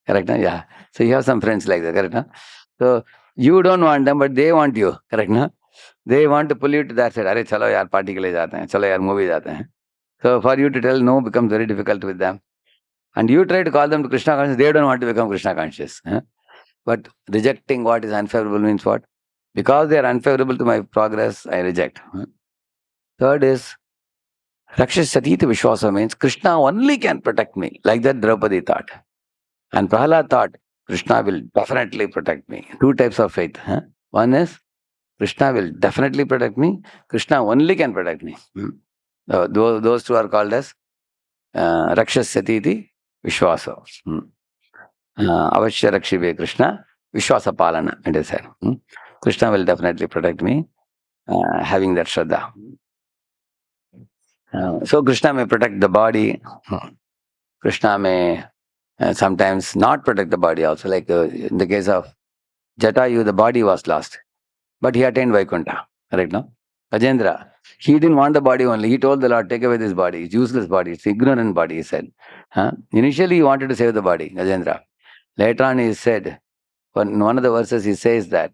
Correct? Huh? Yeah. So you have some friends like that. Correct? Huh? So you don't want them, but they want you. Correct? Huh? They want to pull you to that side. Arey chalo yaar party ke liye jaate hain. Chalo yaar movie jaate hain. So for you to tell no becomes very difficult with them. And you try to call them to Krishna conscious, they don't want to become Krishna conscious. But rejecting what is unfavorable means what? Because they are unfavorable to my progress, I reject. Third is Rakshasatita Vishwasa means Krishna only can protect me. Like that Draupadi thought. And Prahlad thought, Krishna will definitely protect me. Two types of faith. One is Krishna will definitely protect me. Krishna only can protect me. Those two are called as Rakshasatiti Vishwasa. Avashya Rakshibe Krishna Vishwasa Palana, it is said. Krishna will definitely protect me, having that Shraddha. So Krishna may protect the body. Krishna may sometimes not protect the body also. Like in the case of Jatayu, the body was lost, but he attained Vaikuntha. Right now? Ajendra, he didn't want the body only. He told the Lord, take away this body. It's useless body. It's ignorant body, he said. Initially, he wanted to save the body, Ajendra. Later on, he said, in one of the verses, he says that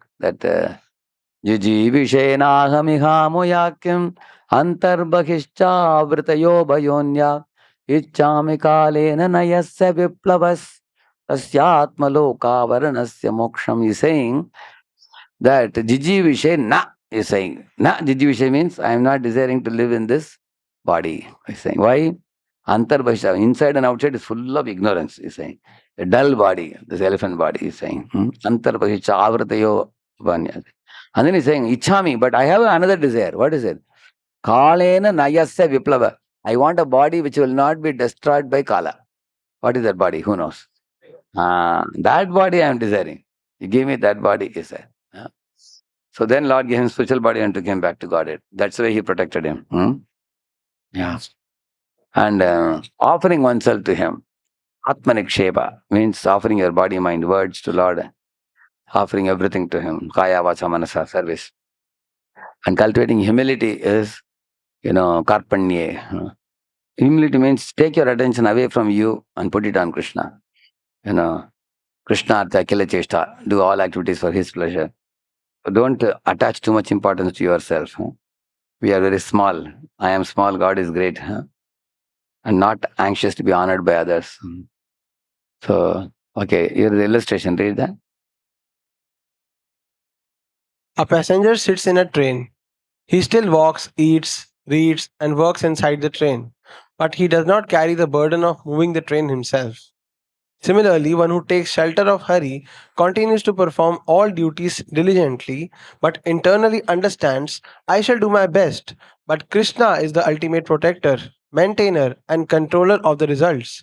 Jijivishena antarbakishcha vritayo bhayonya ichchami kalena nayasya viplavas tasyatma loka varanasya moksham. He's saying that Jijivishe na is saying. Na Jijivishe means I am not desiring to live in this body. He's saying. Why? Antarbakishcha, inside and outside is full of ignorance, he's saying. A dull body, this elephant body, he's saying. Antarbakishcha avritayo bhanya. And then he's saying, Ichhami, but I have another desire. What is it? Kalena nayasya viplava. I want a body which will not be destroyed by Kala. What is that body? Who knows? That body I am desiring. You give me that body, he said. So then Lord gave him spiritual body and took him back to Godhead. That's the way he protected him. Yeah. And offering oneself to him. Atmaniksheba means offering your body, mind, words to Lord. Offering everything to him. Kaya, vacha, manasa, service. And cultivating humility is, karpanye. Humility means take your attention away from you and put it on Krishna. Krishna Artha Akila Cheshta. Do all activities for his pleasure. Don't attach too much importance to yourself. We are very small. I am small, God is great. And not anxious to be honored by others. So, okay, here is the illustration. Read that. A passenger sits in a train. He still walks, eats, reads, and works inside the train, but he does not carry the burden of moving the train himself. Similarly, one who takes shelter of Hari continues to perform all duties diligently, but internally understands, I shall do my best, but Krishna is the ultimate protector, maintainer, and controller of the results.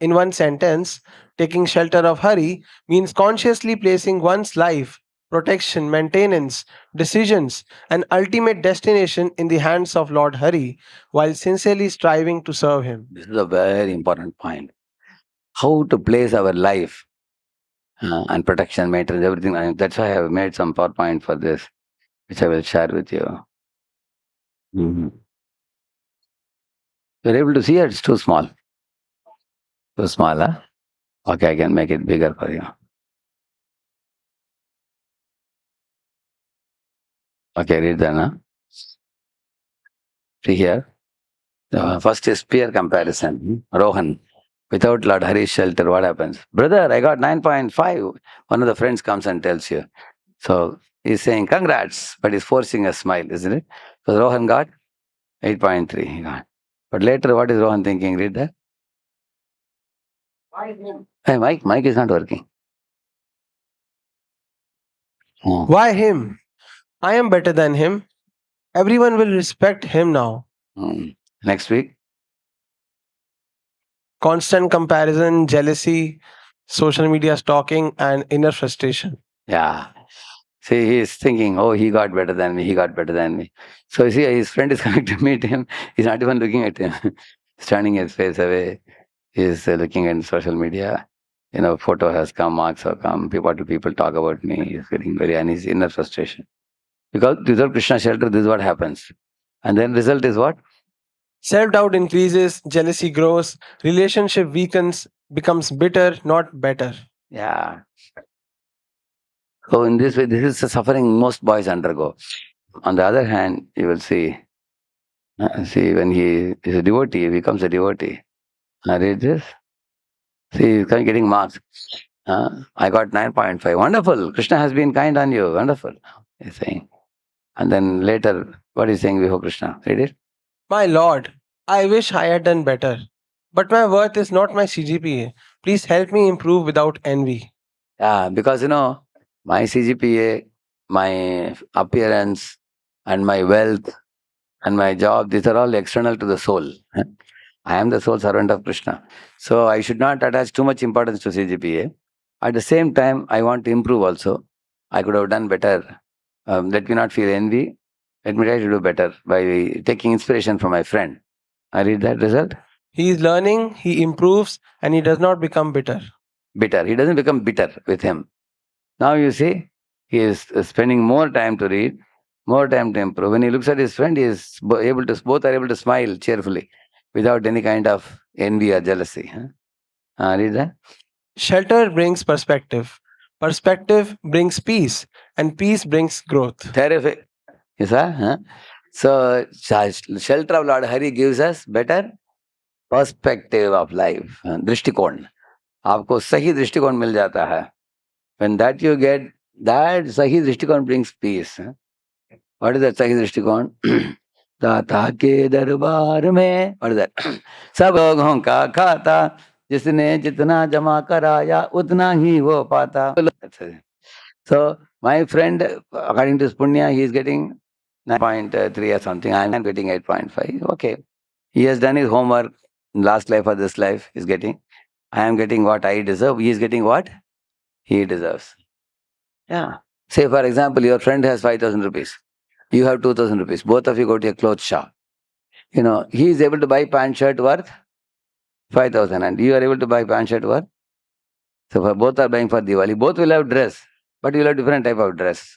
In one sentence, taking shelter of Hari means consciously placing one's life, protection, maintenance, decisions, and ultimate destination in the hands of Lord Hari while sincerely striving to serve him. This is a very important point. How to place our life and protection, maintenance, everything. That's why I have made some PowerPoint for this, which I will share with you. You're able to see it? It's too small. Too small, huh? Okay, I can make it bigger for you. Okay, read that, huh? See here. First is peer comparison. Rohan. Without Lord Hari's shelter, what happens? Brother, I got 9.5. One of the friends comes and tells you. So he's saying, congrats, but he's forcing a smile, isn't it? So Rohan got 8.3. He got. But later, what is Rohan thinking? Read that. Hey, mic is not working. Why him? I am better than him. Everyone will respect him now. Next week. Constant comparison, jealousy, social media stalking, and inner frustration. Yeah. See, he's thinking, oh, he got better than me, he got better than me. So you see, his friend is coming to meet him. He's not even looking at him. He's turning his face away. He's looking at social media. Photo has come, marks have come. What do people talk about me? He's getting very uneasy, inner frustration. Because without Krishna shelter, this is what happens. And then result is what? Self doubt increases, jealousy grows, relationship weakens, becomes bitter, not better. Yeah. So in this way, this is the suffering most boys undergo. On the other hand, you will see, when he is a devotee, he becomes a devotee. Read this. See, he's getting marks. I got 9.5. Wonderful. Krishna has been kind on you. Wonderful. He's saying. And then later, what is saying before Krishna? Read it. My Lord, I wish I had done better. But my worth is not my CGPA. Please help me improve without envy. Yeah, because my CGPA, my appearance, and my wealth, and my job, these are all external to the soul. I am the soul servant of Krishna. So I should not attach too much importance to CGPA. At the same time, I want to improve also. I could have done better. Let me not feel envy. Let me try to do better by taking inspiration from my friend. I read that result. He is learning, he improves, and he does not become bitter. Bitter. He doesn't become bitter with him. Now you see, he is spending more time to read, more time to improve. When he looks at his friend, he is able to, both are able to smile cheerfully without any kind of envy or jealousy. Read that. Shelter brings perspective. Perspective brings peace, and peace brings growth. Terrific. You saw? So, shelter of Lord Hari gives us better perspective of life. दृष्टिकोण. आपको सही दृष्टिकोण मिल जाता है. When that you get, that सही दृष्टिकोण brings peace. What is that सही दृष्टिकोण? दाता के दरबार में, what is that? सब लोगों का खाता, जिसने जितना जमा कराया उतना ही वो पाता. So my friend, according to his punya, he is getting 9.3 or something. I am getting 8.5. Okay. He has done his homework in last life or this life. He's getting. I am getting what I deserve. He is getting what he deserves. Yeah. Say, for example, your friend has 5,000 rupees. You have 2,000 rupees. Both of you go to a clothes shop. He is able to buy pant shirt worth 5,000 and you are able to buy pant shirt worth. So for both are buying for Diwali. Both will have dress, but you will have different type of dress.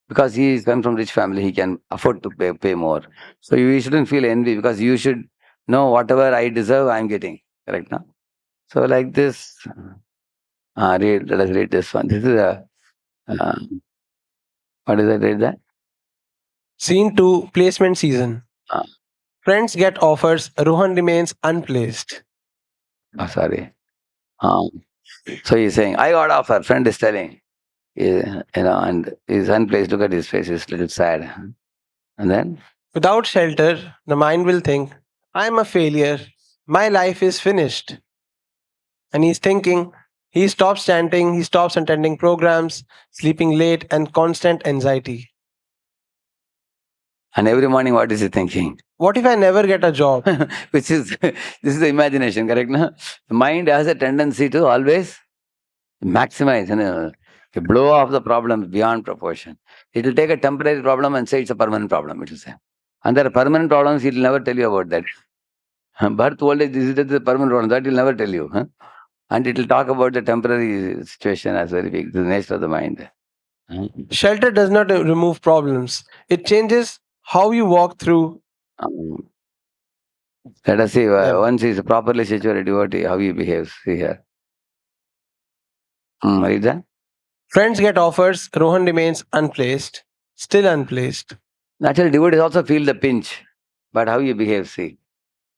Because he is come from rich family, he can afford to pay more. So you shouldn't feel envy because you should know whatever I deserve, I am getting. Correct now? So like this, let us read this one. This is a, what is it? Read that? Scene 2, placement season. Friends get offers, Rohan remains unplaced. Sorry. So he's saying, I got offer. Friend is telling, and he's unplaced. Look at his face. He's a little sad. And then? Without shelter, the mind will think, I am a failure. My life is finished. And he's thinking, he stops chanting, he stops attending programs, sleeping late, and constant anxiety. And every morning, what is he thinking? What if I never get a job? This is the imagination, correct? No? The mind has a tendency to always maximize, to blow off the problems beyond proportion. It will take a temporary problem and say it's a permanent problem, it will say. And there are permanent problems, it will never tell you about that. Birth, old age, this is the permanent problem, that will never tell you. And it will talk about the temporary situation as very big, the nature of the mind. Shelter does not remove problems, it changes how you walk through. Let us see, once he is properly situated devotee, how he behaves. See here. Read that. Friends get offers, Rohan remains unplaced, still unplaced. Naturally, devotees also feel the pinch, but how he behaves, see.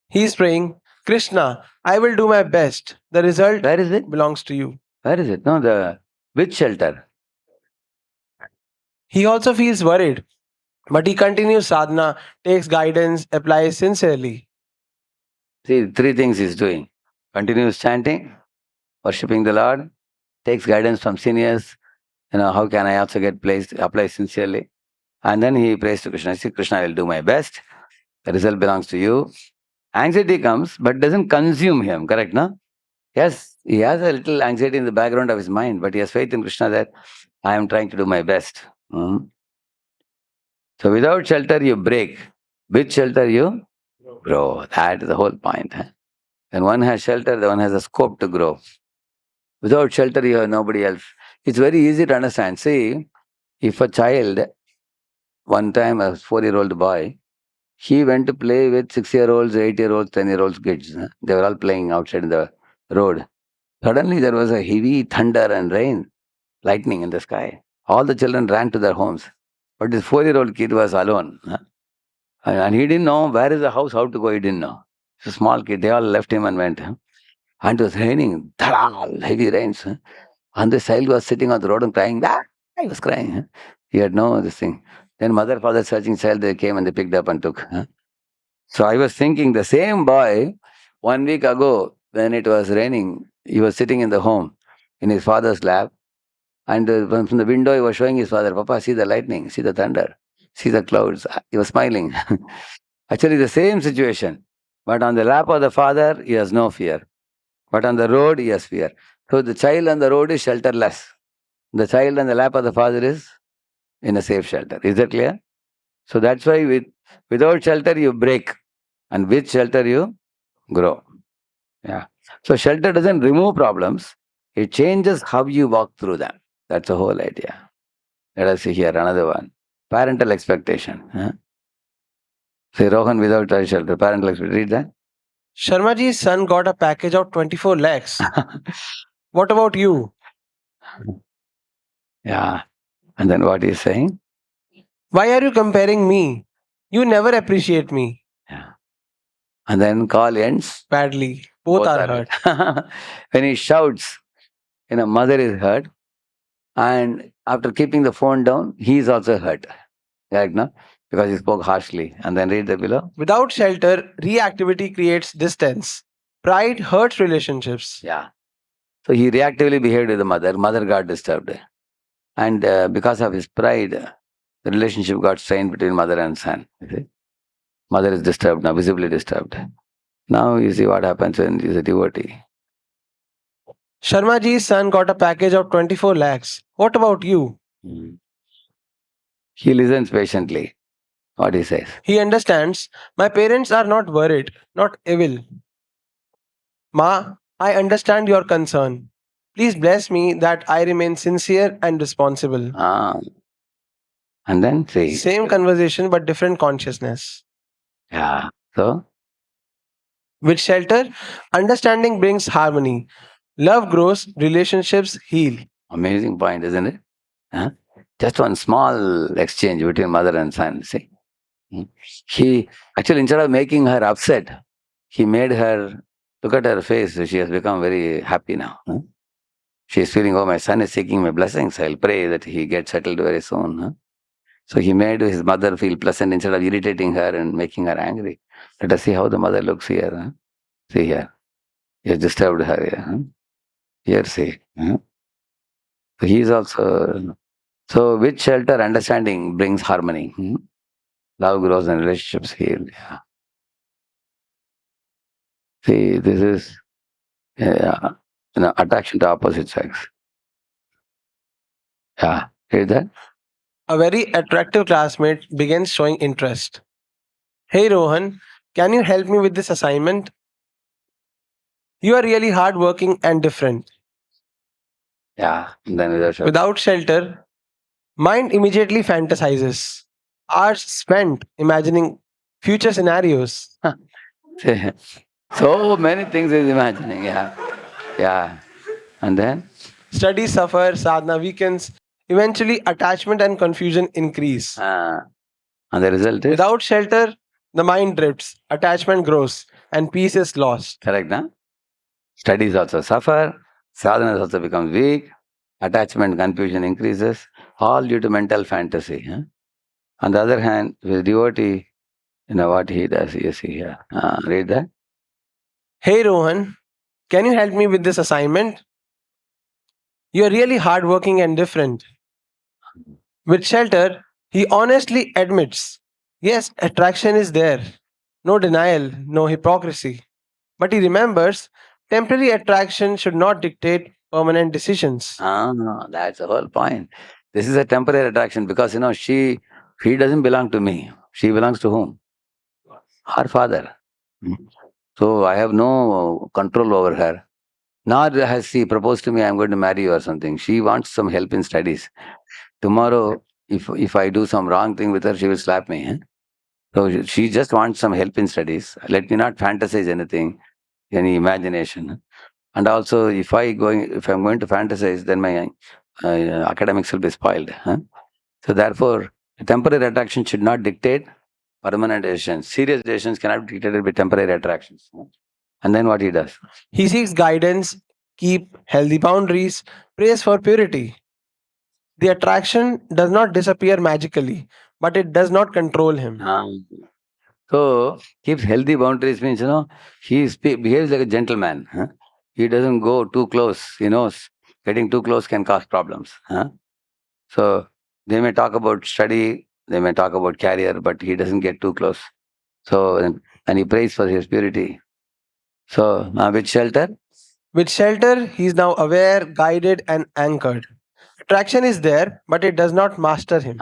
He is praying, Krishna, I will do my best. The result Where is it? belongs to you. Where is it? No, which shelter? He also feels worried, but he continues sadhana, takes guidance, applies sincerely. See, three things he's doing. Continues chanting, worshipping the Lord, takes guidance from seniors. How can I also get placed, apply sincerely? And then he prays to Krishna. See, Krishna, I will do my best. The result belongs to you. Anxiety comes, but doesn't consume him, correct, no? Yes, he has a little anxiety in the background of his mind, but he has faith in Krishna that I am trying to do my best. So without shelter, you break. With shelter, you grow. That is the whole point. When one has shelter, the one has a scope to grow. Without shelter, you have nobody else. It's very easy to understand. See, if a child, one time a 4-year-old boy, he went to play with 6-year-olds, 8-year-olds, 10-year-olds kids. They were all playing outside in the road. Suddenly there was a heavy thunder and rain, lightning in the sky. All the children ran to their homes. But this 4-year-old kid was alone. And he didn't know where is the house, how to go, he didn't know. It's a small kid. They all left him and went. and it was raining, heavy rains. And the child was sitting on the road and crying. Ah! He was crying. He had no this thing. Then mother, father searching child, they came and they picked up and took. So I was thinking the same boy, 1 week ago, when it was raining, he was sitting in the home in his father's lap. And from the window, he was showing his father, Papa, see the lightning, see the thunder, see the clouds. He was smiling. Actually, the same situation. But on the lap of the father, he has no fear. But on the road, he has fear. So the child on the road is shelterless. The child on the lap of the father is in a safe shelter. Is that clear? So that's why without shelter, you break. And with shelter, you grow. Yeah. So shelter doesn't remove problems. It changes how you walk through them. That's the whole idea. Let us see here another one. Parental expectation. Say Rohan without a shelter. Parental expectation. Read that. Sharmaji's son got a package of 24 lakhs. What about you? Yeah. And then what he's saying? Why are you comparing me? You never appreciate me. Yeah. And then call ends. Badly. Both are hurt. When he shouts, mother is hurt. And after keeping the phone down, he is also hurt. Right, no? Because he spoke harshly. And then read the below. Without shelter, reactivity creates distance. Pride hurts relationships. Yeah. So he reactively behaved with the mother. Mother got disturbed. And because of his pride, the relationship got strained between mother and son. You see? Mother is disturbed now, visibly disturbed. Now you see what happens when he is a devotee. Sharmaji's son got a package of 24 lakhs. What about you? He listens patiently. What he says. He understands. My parents are not worried, not evil. Ma, I understand your concern. Please bless me that I remain sincere and responsible. And then see. Same conversation but different consciousness. Yeah. So with shelter, understanding brings harmony. Love grows, relationships heal. Amazing point, isn't it? Just one small exchange between mother and son. See, he actually, instead of making her upset, he made her look at her face. She has become very happy now. She is feeling, oh, my son is seeking my blessings. I'll pray that he gets settled very soon. So he made his mother feel pleasant instead of irritating her and making her angry. Let us see how the mother looks here. See here. He has disturbed her here. Here, see. So he is also. So with shelter, understanding brings harmony. Love grows and relationships heal. Yeah. See, this is attraction to opposite sex. Yeah. Hear that? A very attractive classmate begins showing interest. Hey Rohan, can you help me with this assignment? You are really hardworking and different. Yeah. And then without shelter, mind immediately fantasizes. Hours spent imagining future scenarios. So many things is imagining. Yeah. Yeah. And then? Studies suffer, sadhana weakens. Eventually, attachment and confusion increase. And the result is? Without shelter, the mind drifts, attachment grows, and peace is lost. Correct, no? Studies also suffer, sadhana also becomes weak, attachment, confusion increases, all due to mental fantasy. On the other hand, with devotee, what he does, you see here. Read that. Hey Rohan, can you help me with this assignment? You're really hardworking and different. With shelter, he honestly admits, yes, attraction is there. No denial, no hypocrisy. But he remembers, temporary attraction should not dictate permanent decisions. That's the whole point. This is a temporary attraction because, he doesn't belong to me. She belongs to whom? Her father. So I have no control over her. Nor has she proposed to me, I'm going to marry you or something. She wants some help in studies. Tomorrow, if I do some wrong thing with her, she will slap me. So she just wants some help in studies. Let me not fantasize anything, any imagination. And also, if I'm going to fantasize, then my academics will be spoiled. So therefore, temporary attraction should not dictate permanent decisions. Serious decisions cannot be dictated by temporary attractions. And then what he does? He seeks guidance, keep healthy boundaries, prays for purity. The attraction does not disappear magically, but it does not control him. So keeps healthy boundaries means, behaves like a gentleman. Huh? He doesn't go too close. He knows getting too close can cause problems. Huh? So they may talk about study, they may talk about career, but he doesn't get too close. So and he prays for his purity. So with shelter, With shelter, he is now aware, guided, and anchored. Attraction is there, but it does not master him.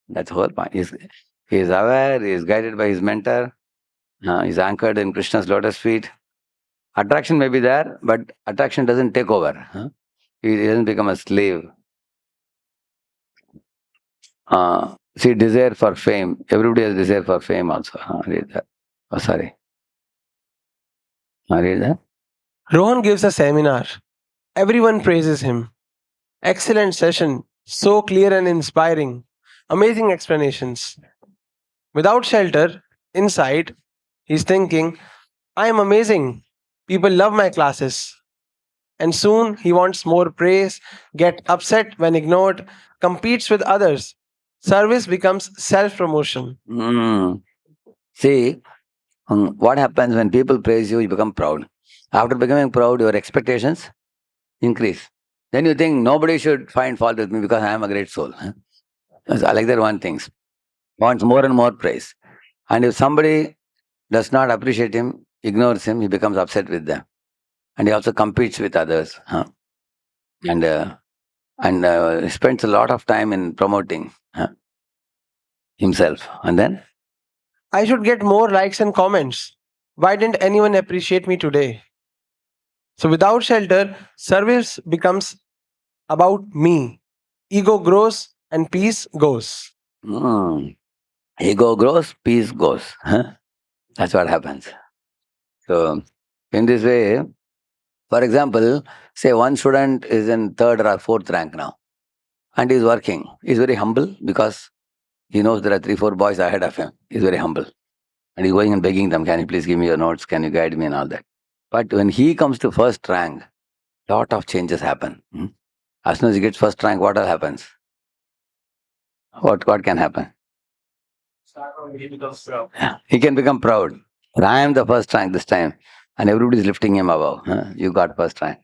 that's the whole point. He is aware, he is guided by his mentor, he's anchored in Krishna's lotus feet. Attraction may be there, but attraction doesn't take over. Huh? He doesn't become a slave. See, desire for fame. Everybody has desire for fame also. Read that. Oh, sorry. Read that. Rohan gives a seminar. Everyone praises him. Excellent session, so clear and inspiring. Amazing explanations. Without shelter, inside, he's thinking, I am amazing. People love my classes. And soon he wants more praise, get upset when ignored, competes with others. Service becomes self promotion. See, what happens when people praise you, you become proud. After becoming proud, your expectations increase. Then you think nobody should find fault with me because I am a great soul. Huh? So I like that one thing. Wants more and more praise. And if somebody does not appreciate him, ignores him, he becomes upset with them. And he also competes with others. Huh? And spends a lot of time in promoting himself. And then, I should get more likes and comments. Why didn't anyone appreciate me today? So without shelter, service becomes about me. Ego grows and peace goes. ego grows, peace goes. Huh? That's what happens. So, in this way, for example, say one student is in third or fourth rank now, and he's working. He's very humble because he knows there are 3, 4 boys ahead of him. He's very humble. And he's going and begging them, can you please give me your notes? Can you guide me and all that? But when he comes to first rank, lot of changes happen. As soon as he gets first rank, what all happens? What can happen? He becomes proud. He can become proud. I am the first rank this time. And everybody is lifting him above. You got first rank.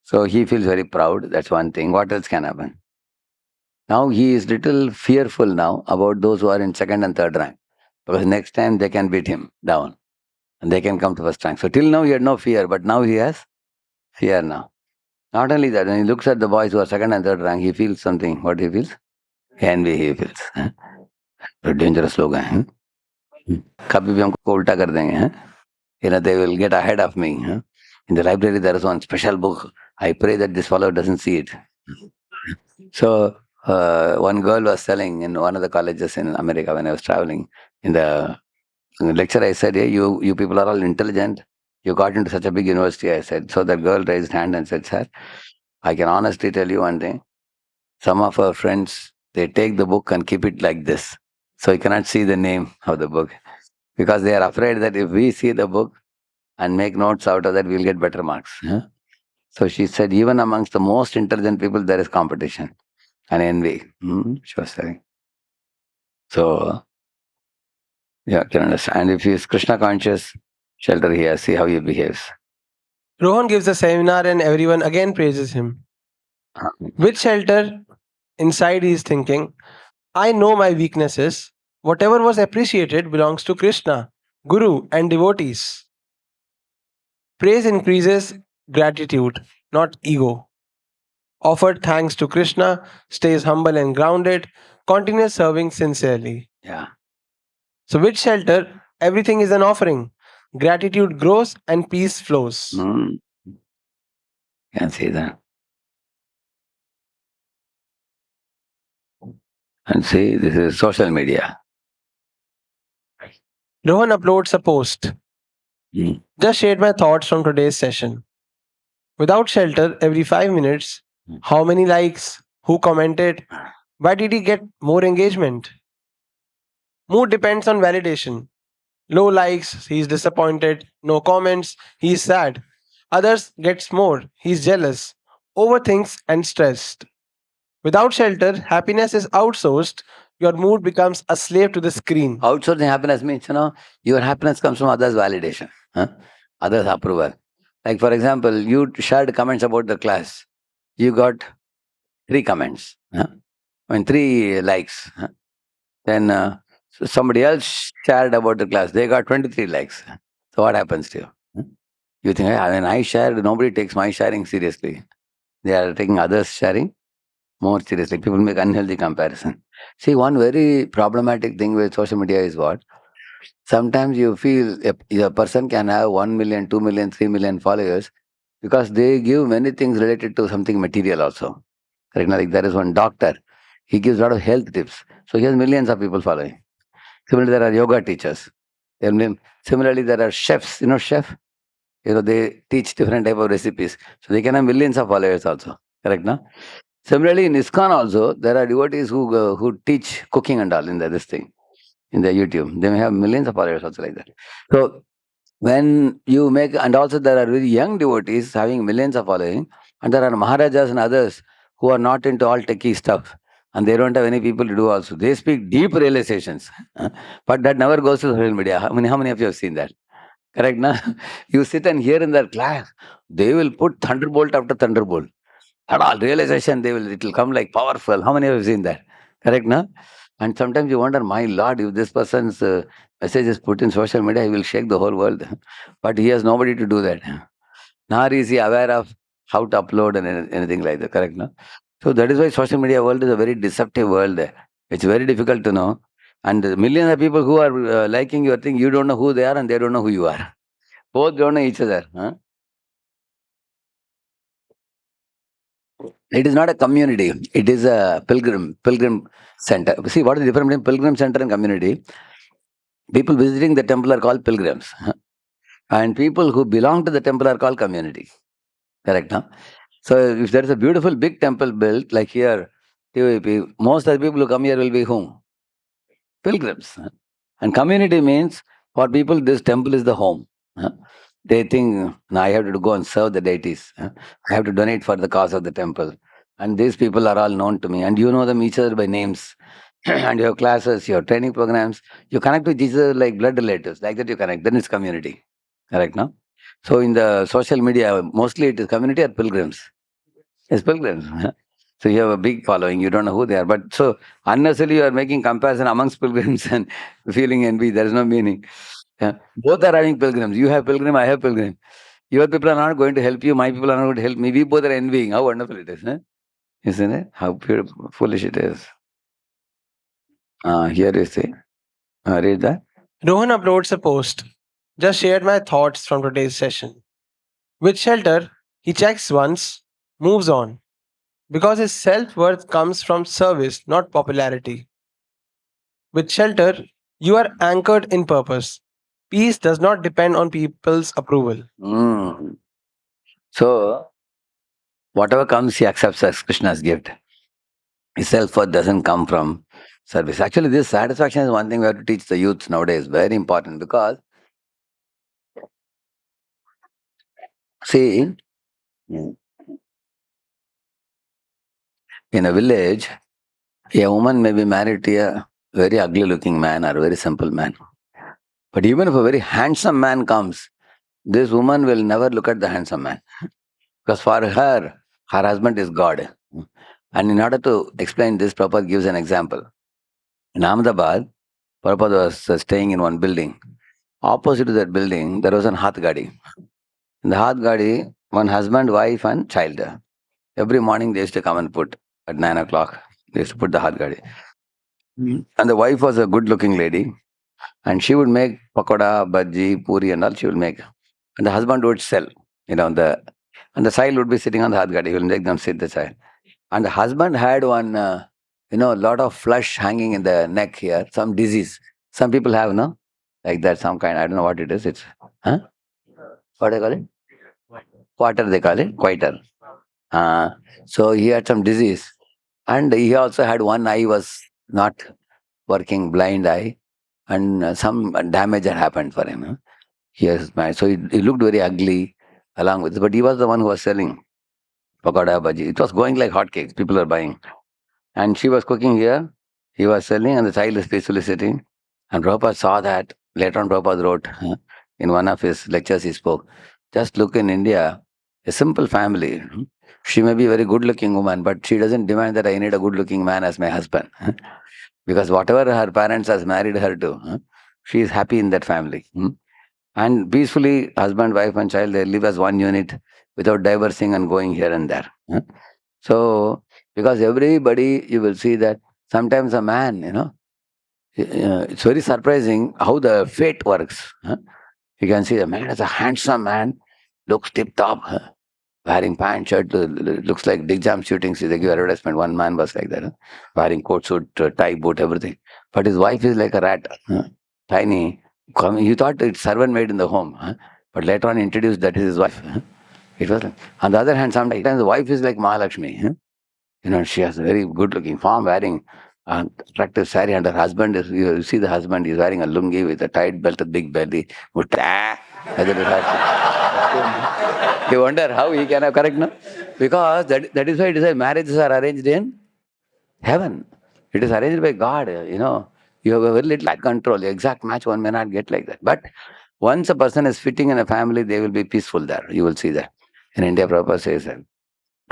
So he feels very proud. That's one thing. What else can happen? Now he is little fearful now about those who are in second and third rank. Because next time they can beat him down. And they can come to first rank. So till now he had no fear. But now he has fear now. Not only that, when he looks at the boys who are second and third rank, he feels something. What he feels? Envy he feels. Very dangerous लोग हैं. कभी भी हमको उल्टा कर देंगे. They will get ahead of me. In the library there is one special book. I pray that this fellow doesn't see it. So one girl was selling in one of the colleges in America when I was traveling. In the lecture I said, hey, you people are all intelligent. You got into such a big university, I said. So the girl raised hand and said, sir, I can honestly tell you one thing. Some of our friends, they take the book and keep it like this. So you cannot see the name of the book. Because they are afraid that if we see the book and make notes out of that, we'll get better marks. So she said, even amongst the most intelligent people, there is competition and envy. She was saying. So, yeah, can understand. If he is Krishna conscious, shelter he has, see how he behaves. Rohan gives a seminar and everyone again praises him. With shelter, inside he is thinking, I know my weaknesses. Whatever was appreciated belongs to Krishna, Guru, and devotees. Praise increases gratitude, not ego. Offered thanks to Krishna, stays humble and grounded, continues serving sincerely. Yeah. So, with shelter, everything is an offering. Gratitude grows and peace flows. Can see that. And see, this is social media. Rohan uploads a post. Just shared my thoughts from today's session. Without shelter, every 5 minutes, how many likes, who commented, why did he get more engagement? Mood depends on validation. Low likes, he's disappointed. No comments, he's sad. Others gets more, he's jealous, overthinks and stressed. Without shelter, happiness is outsourced. Your mood becomes a slave to the screen. Outsourcing happiness means, your happiness comes from others' validation, others' approval. Like, for example, you shared comments about the class. You got 3 comments. Three likes. Then somebody else shared about the class. They got 23 likes. So what happens to you? You think, when I shared, nobody takes my sharing seriously. They are taking others' sharing more seriously. People make unhealthy comparison. See, one very problematic thing with social media is what? Sometimes you feel a person can have 1 million, 2 million, 3 million followers because they give many things related to something material also. Correct? Like there is one doctor, he gives a lot of health tips. So he has millions of people following. Similarly, there are yoga teachers. Similarly, there are chefs. Chef. They teach different type of recipes. So they can have millions of followers also. Correct, no? Similarly, in ISKCON also, there are devotees who teach cooking and all in this thing, in the YouTube. They may have millions of followers also like that. So when you make, and also there are very young devotees having millions of following, and there are Maharajas and others who are not into all techie stuff, and they don't have any people to do also. They speak deep realizations, but that never goes to social media. How many of you have seen that? Correct, na? You sit and hear in their class, they will put thunderbolt after thunderbolt. At all realization, it will come like powerful. How many of you have seen that? Correct, na? And sometimes you wonder, my Lord, if this person's message is put in social media, he will shake the whole world. But he has nobody to do that. Nor is he aware of how to upload and anything like that. Correct, no? So that is why social media world is a very deceptive world. It's very difficult to know. And the millions of people who are liking your thing, you don't know who they are and they don't know who you are. Both don't know each other. It is not a community. It is a pilgrim center. See, what is the difference between pilgrim center and community? People visiting the temple are called pilgrims. And people who belong to the temple are called community. Correct, no? So if there is a beautiful big temple built, like here, TVP, most of the people who come here will be whom? Pilgrims. And community means, for people, this temple is the home. They think, now I have to go and serve the deities. I have to donate for the cause of the temple. And these people are all known to me. And you know them each other by names. And you have classes, you have training programs. You connect with each other like blood relatives. Like that you connect. Then it's community. Correct, no? So in the social media, mostly it is community or pilgrims. It's pilgrims. So you have a big following. You don't know who they are. But so unnecessarily you are making comparison amongst pilgrims and feeling envy. There is no meaning. Yeah. Both are having pilgrims. You have pilgrim, I have pilgrim. Your people are not going to help you. My people are not going to help me. We both are envying. How wonderful it is. Isn't it? How beautiful, foolish it is. Here you see. Read that. Rohan uploads a post. Just shared my thoughts from today's session. With shelter, he checks once, moves on, because his self worth comes from service, not popularity. With shelter, you are anchored in purpose. Peace does not depend on people's approval. Mm. So, whatever comes, he accepts as Krishna's gift. His self-worth doesn't come from service. Actually, this satisfaction is one thing we have to teach the youth nowadays. Very important because, see, in a village, a woman may be married to a very ugly-looking man or a very simple man. But even if a very handsome man comes, this woman will never look at the handsome man. Because for her husband is God. And in order to explain this, Prabhupada gives an example. In Ahmedabad, Prabhupada was staying in one building. Opposite to that building, there was an Hath Gadi. In the Hath Gadi, one husband, wife, and child. Every morning they used to come and put at 9 o'clock. They used to put the Hath Gadi. And the wife was a good looking lady. And she would make pakoda, bhaji, puri, and all she would make. And the husband would sell. And the child would be sitting on the Hath Gadi. He will make them sit the child. And the husband had one, lot of flesh hanging in the neck here, some disease. Some people have, no? Like that, some kind, I don't know what it is. It's, huh? What do they call it? Quarter, they call it, quieter. So he had some disease. And he also had one eye was not working, blind eye. and some damage had happened for him. He was mad. So he looked very ugly along with it. But he was the one who was selling pakoda bhaji. It was going like hotcakes. People were buying. And she was cooking here. He was selling, and the child is peacefully sitting. And Prabhupada saw that. Later on, Prabhupada wrote in one of his lectures, he spoke, just look in India, a simple family. She may be a very good looking woman, but she doesn't demand that I need a good looking man as my husband. Because whatever her parents has married her to, she is happy in that family. And peacefully, husband, wife, and child, they live as one unit without divorcing and going here and there. So, because everybody, you will see that sometimes a man, it's very surprising how the fate works. You can see the man is a handsome man, looks tip top, wearing pant, shirt, looks like big jam shooting. See, they give advertisement. One man was like that, wearing coat suit, tie, boot, everything. But his wife is like a rat, tiny. You thought it's servant maid in the home, but later on introduced that is his wife. It was like, on the other hand, sometimes the wife is like Mahalakshmi. She has a very good looking form, wearing an attractive sari, and her husband is, you see the husband is wearing a lungi with a tight belt, a big belly. You wonder how he can have correct, no? Because that is why it is a marriages are arranged in heaven. It is arranged by God, You have a very little control. The exact match one may not get like that. But once a person is fitting in a family, they will be peaceful there. You will see that. In India, Prabhupada says that.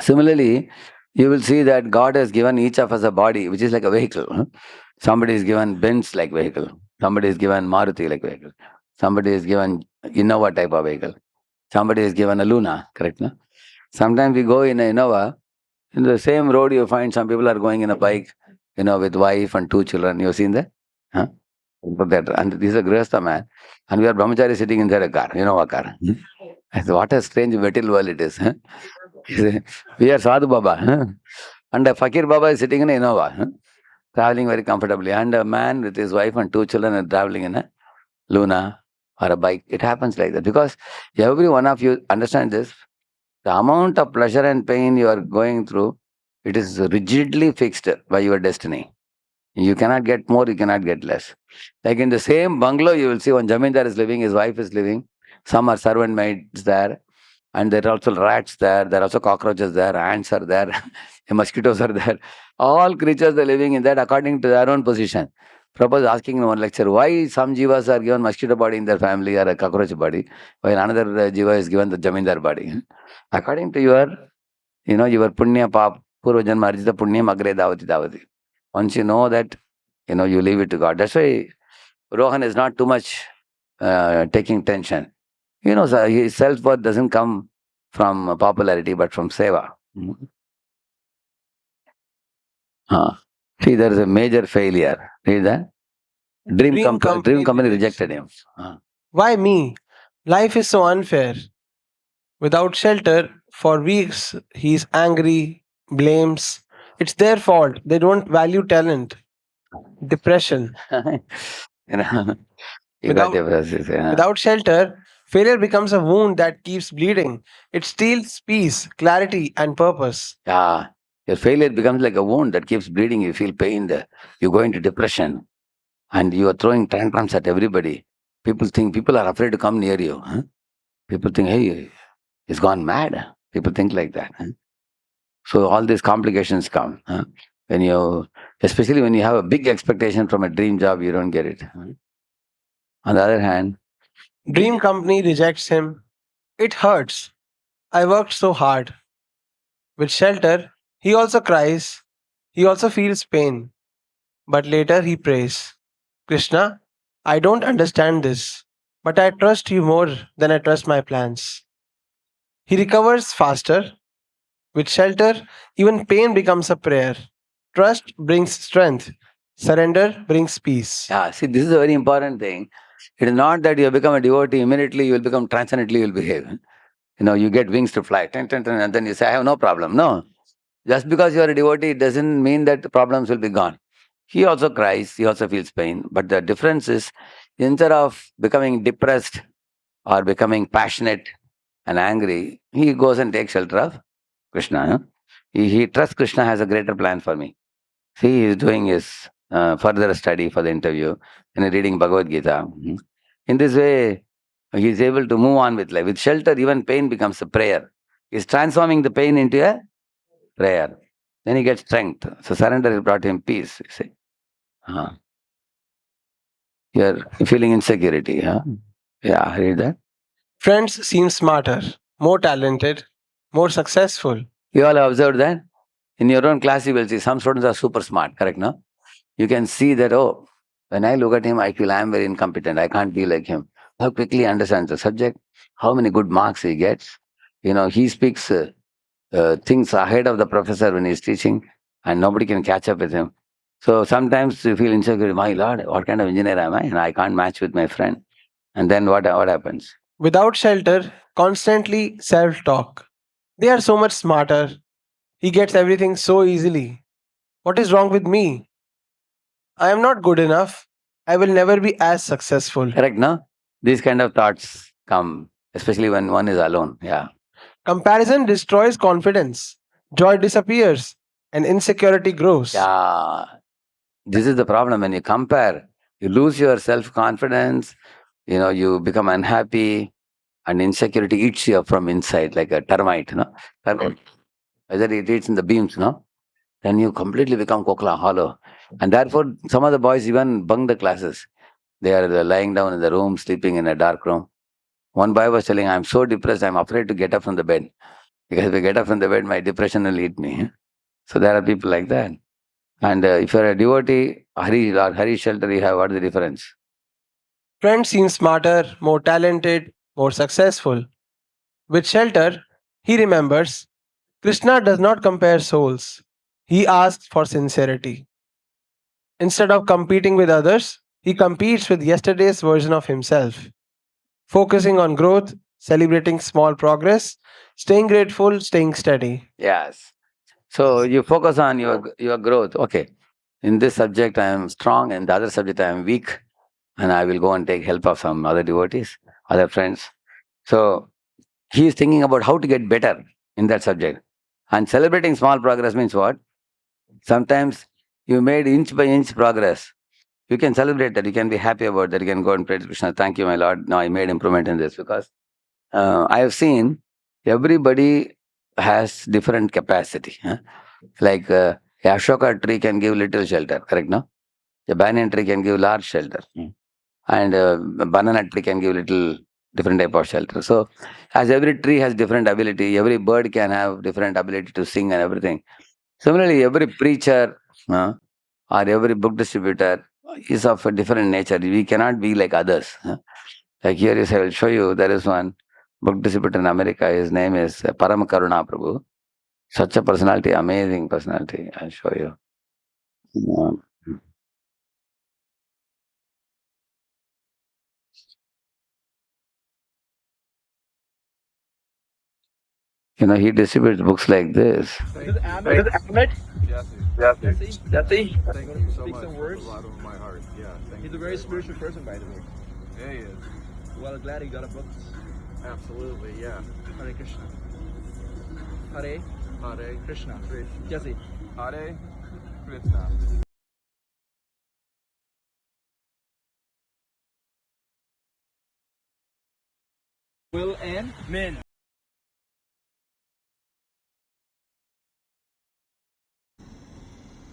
Similarly, you will see that God has given each of us a body, which is like a vehicle. Somebody is given Benz like vehicle. Somebody is given Maruti like vehicle. Somebody is given Innova type of vehicle. Somebody is given a Luna, correct? No? Sometimes we go in a Innova, in the same road you find some people are going in a bike, with wife and 2 children. You've seen that? Huh? And this is a Grihastha man. And we are brahmachari sitting inside a car, a car. I said, what a strange material world it is. We are Sadhu Baba. And a Fakir Baba is sitting in an Innova, traveling very comfortably. And a man with his wife and 2 children are traveling in a Luna or a bike. It happens like that. Because every one of you understand this. The amount of pleasure and pain you are going through, it is rigidly fixed by your destiny. You cannot get more, you cannot get less. Like in the same bungalow, you will see one Jamindar is living, his wife is living. Some are servant maids there. And there are also rats there, there are also cockroaches there, ants are there, mosquitoes are there. All creatures are living in that according to their own position. Prabhupada is asking in one lecture, why some jivas are given mosquito body in their family or a cockroach body, while another jiva is given the Jamindar body. According to your punya pap, purva janma arjita punyam agre davati davati. Once you know that, you leave it to God. That's why Rohan is not too much taking tension. So his self-worth doesn't come from popularity, but from seva. See, there is a major failure. See that? Dream company rejected him. Why me? Life is so unfair. Without shelter, for weeks, he's angry, blames. It's their fault. They don't value talent. Depression. You got Without, depressed. without shelter, failure becomes a wound that keeps bleeding. It steals peace, clarity, and purpose. Yeah. Your failure becomes like a wound that keeps bleeding. You feel pained. You go into depression. And you are throwing tantrums at everybody. People are afraid to come near you. People think, hey, he's gone mad. People think like that. So all these complications come. Especially when you have a big expectation from a dream job, you don't get it. On the other hand, Dream company rejects him. It hurts. I worked so hard. With shelter, he also cries. He also feels pain. But later he prays, Krishna, I don't understand this, but I trust you more than I trust my plans. He recovers faster. With shelter, even pain becomes a prayer. Trust brings strength. Surrender brings peace. yeah, see, this is a very important thing. It is not that you become a devotee, immediately you will become transcendently, you will behave. You get wings to fly, and then you say, I have no problem. No. Just because you are a devotee, it doesn't mean that the problems will be gone. He also cries, he also feels pain. But the difference is, instead of becoming depressed or becoming passionate and angry, he goes and takes shelter of Krishna. He trusts Krishna has a greater plan for me. See, he is doing his further study for the interview, reading Bhagavad Gita. In this way, he is able to move on with life. With shelter, even pain becomes a prayer. He's transforming the pain into a prayer. Then he gets strength. So surrender brought him peace, you see. You're feeling insecurity, huh? Yeah, read that. Friends seem smarter, more talented, more successful. You all have observed that? In your own class, you will see some students are super smart, correct, no? You can see that, oh, when I look at him, I feel I am very incompetent. I can't be like him. How quickly he understands the subject, how many good marks he gets. He speaks things ahead of the professor when he's teaching, and nobody can catch up with him. So sometimes you feel insecure. My Lord, what kind of engineer am I? And I can't match with my friend. And then what happens? Without shelter, constantly self talk. They are so much smarter. He gets everything so easily. What is wrong with me? I am not good enough. I will never be as successful. Correct, no? These kind of thoughts come, especially when one is alone. Yeah. Comparison destroys confidence. Joy disappears and insecurity grows. Yeah. This is the problem. When you compare, you lose your self-confidence, you become unhappy, and insecurity eats you up from inside like a termite, termite. Whether it eats in the beams, then you completely become kokla, hollow. And therefore, some of the boys even bunk the classes. They are lying down in the room, sleeping in a dark room. One boy was telling, I'm so depressed, I'm afraid to get up from the bed. Because if I get up from the bed, my depression will eat me. So there are people like that. And if you're a devotee, Hari or Hari shelter, you have what is the difference? Friends seem smarter, more talented, more successful. With shelter, he remembers Krishna does not compare souls. He asks for sincerity. Instead of competing with others, he competes with yesterday's version of himself, focusing on growth, celebrating small progress, staying grateful, staying steady. Yes. So you focus on your growth. Okay. In this subject, I am strong. In the other subject, I am weak. And I will go and take help of some other devotees, other friends. So he is thinking about how to get better in that subject. And celebrating small progress means what? Sometimes you made inch by inch progress. You can celebrate that. You can be happy about that. You can go and pray to Krishna. Thank you, my Lord. Now I made improvement in this, because I have seen everybody has different capacity. Like a Ashoka tree can give little shelter, correct? No? A banyan tree can give large shelter. And a banana tree can give little different type of shelter. So as every tree has different ability, every bird can have different ability to sing and everything. Similarly, every preacher or every book distributor is of a different nature. We cannot be like others. Like here is, I will show you, there is one book distributor in America. His name is Param Karuna Prabhu. Such a personality, amazing personality. I'll show you. Um, he distributes books like this. Is it Ahmed? Jesse. Jesse? Thank you so Speak much some from words. the bottom of my heart. Yeah, thank He's you a very much. spiritual person, by the way. Yeah, he is. Well, glad he got a book. Absolutely, yeah. Hare Krishna. Hare Hare Krishna. Krishna. Jesse. Hare Krishna. Will and Min.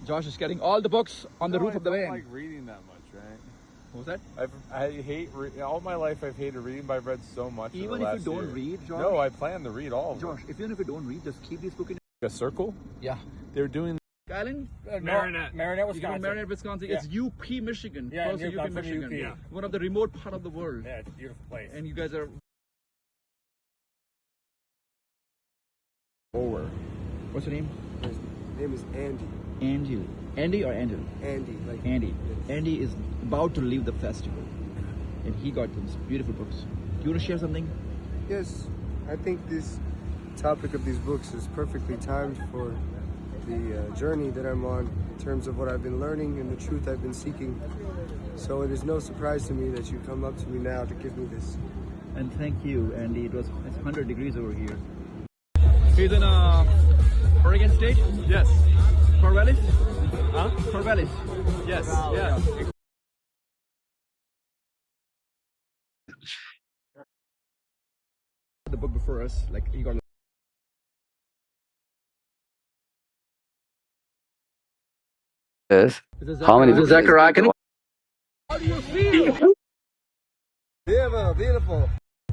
Josh is getting all the books on the roof of the I van. don't like reading that much, right? What was that? I hate all my life. I've hated reading, but I've read so much. in the Even if you last don't year. read, Josh. No, I plan to read all of them. Josh, even if you don't read, just keep this book in. A circle? Yeah. They're doing. Island? Marinette, You Wisconsin. know Marinette, Wisconsin. Yeah. It's UP, Michigan. Yeah, Close to Newcomb UP, from Michigan. UP. Yeah. One of the remote part of the world. Yeah, it's a beautiful place. And you guys are Over. what's your name? His name is Andy. Andy. Andy or Angel? Andy, like Andy. Yes. Andy is about to leave the festival. And he got these beautiful books. Do you want to share something? Yes, I think this topic of these books is perfectly timed for the journey that I'm on in terms of what I've been learning and the truth I've been seeking. So it is no surprise to me that you come up to me now to give me this. And thank you, Andy. It's 100 degrees over here. He's in Oregon State? Yes. Corvallis? Huh? Corvallis. Yes. Yeah. The book before us, like he got. Yes. Is How many books? How do you feel? Beautiful.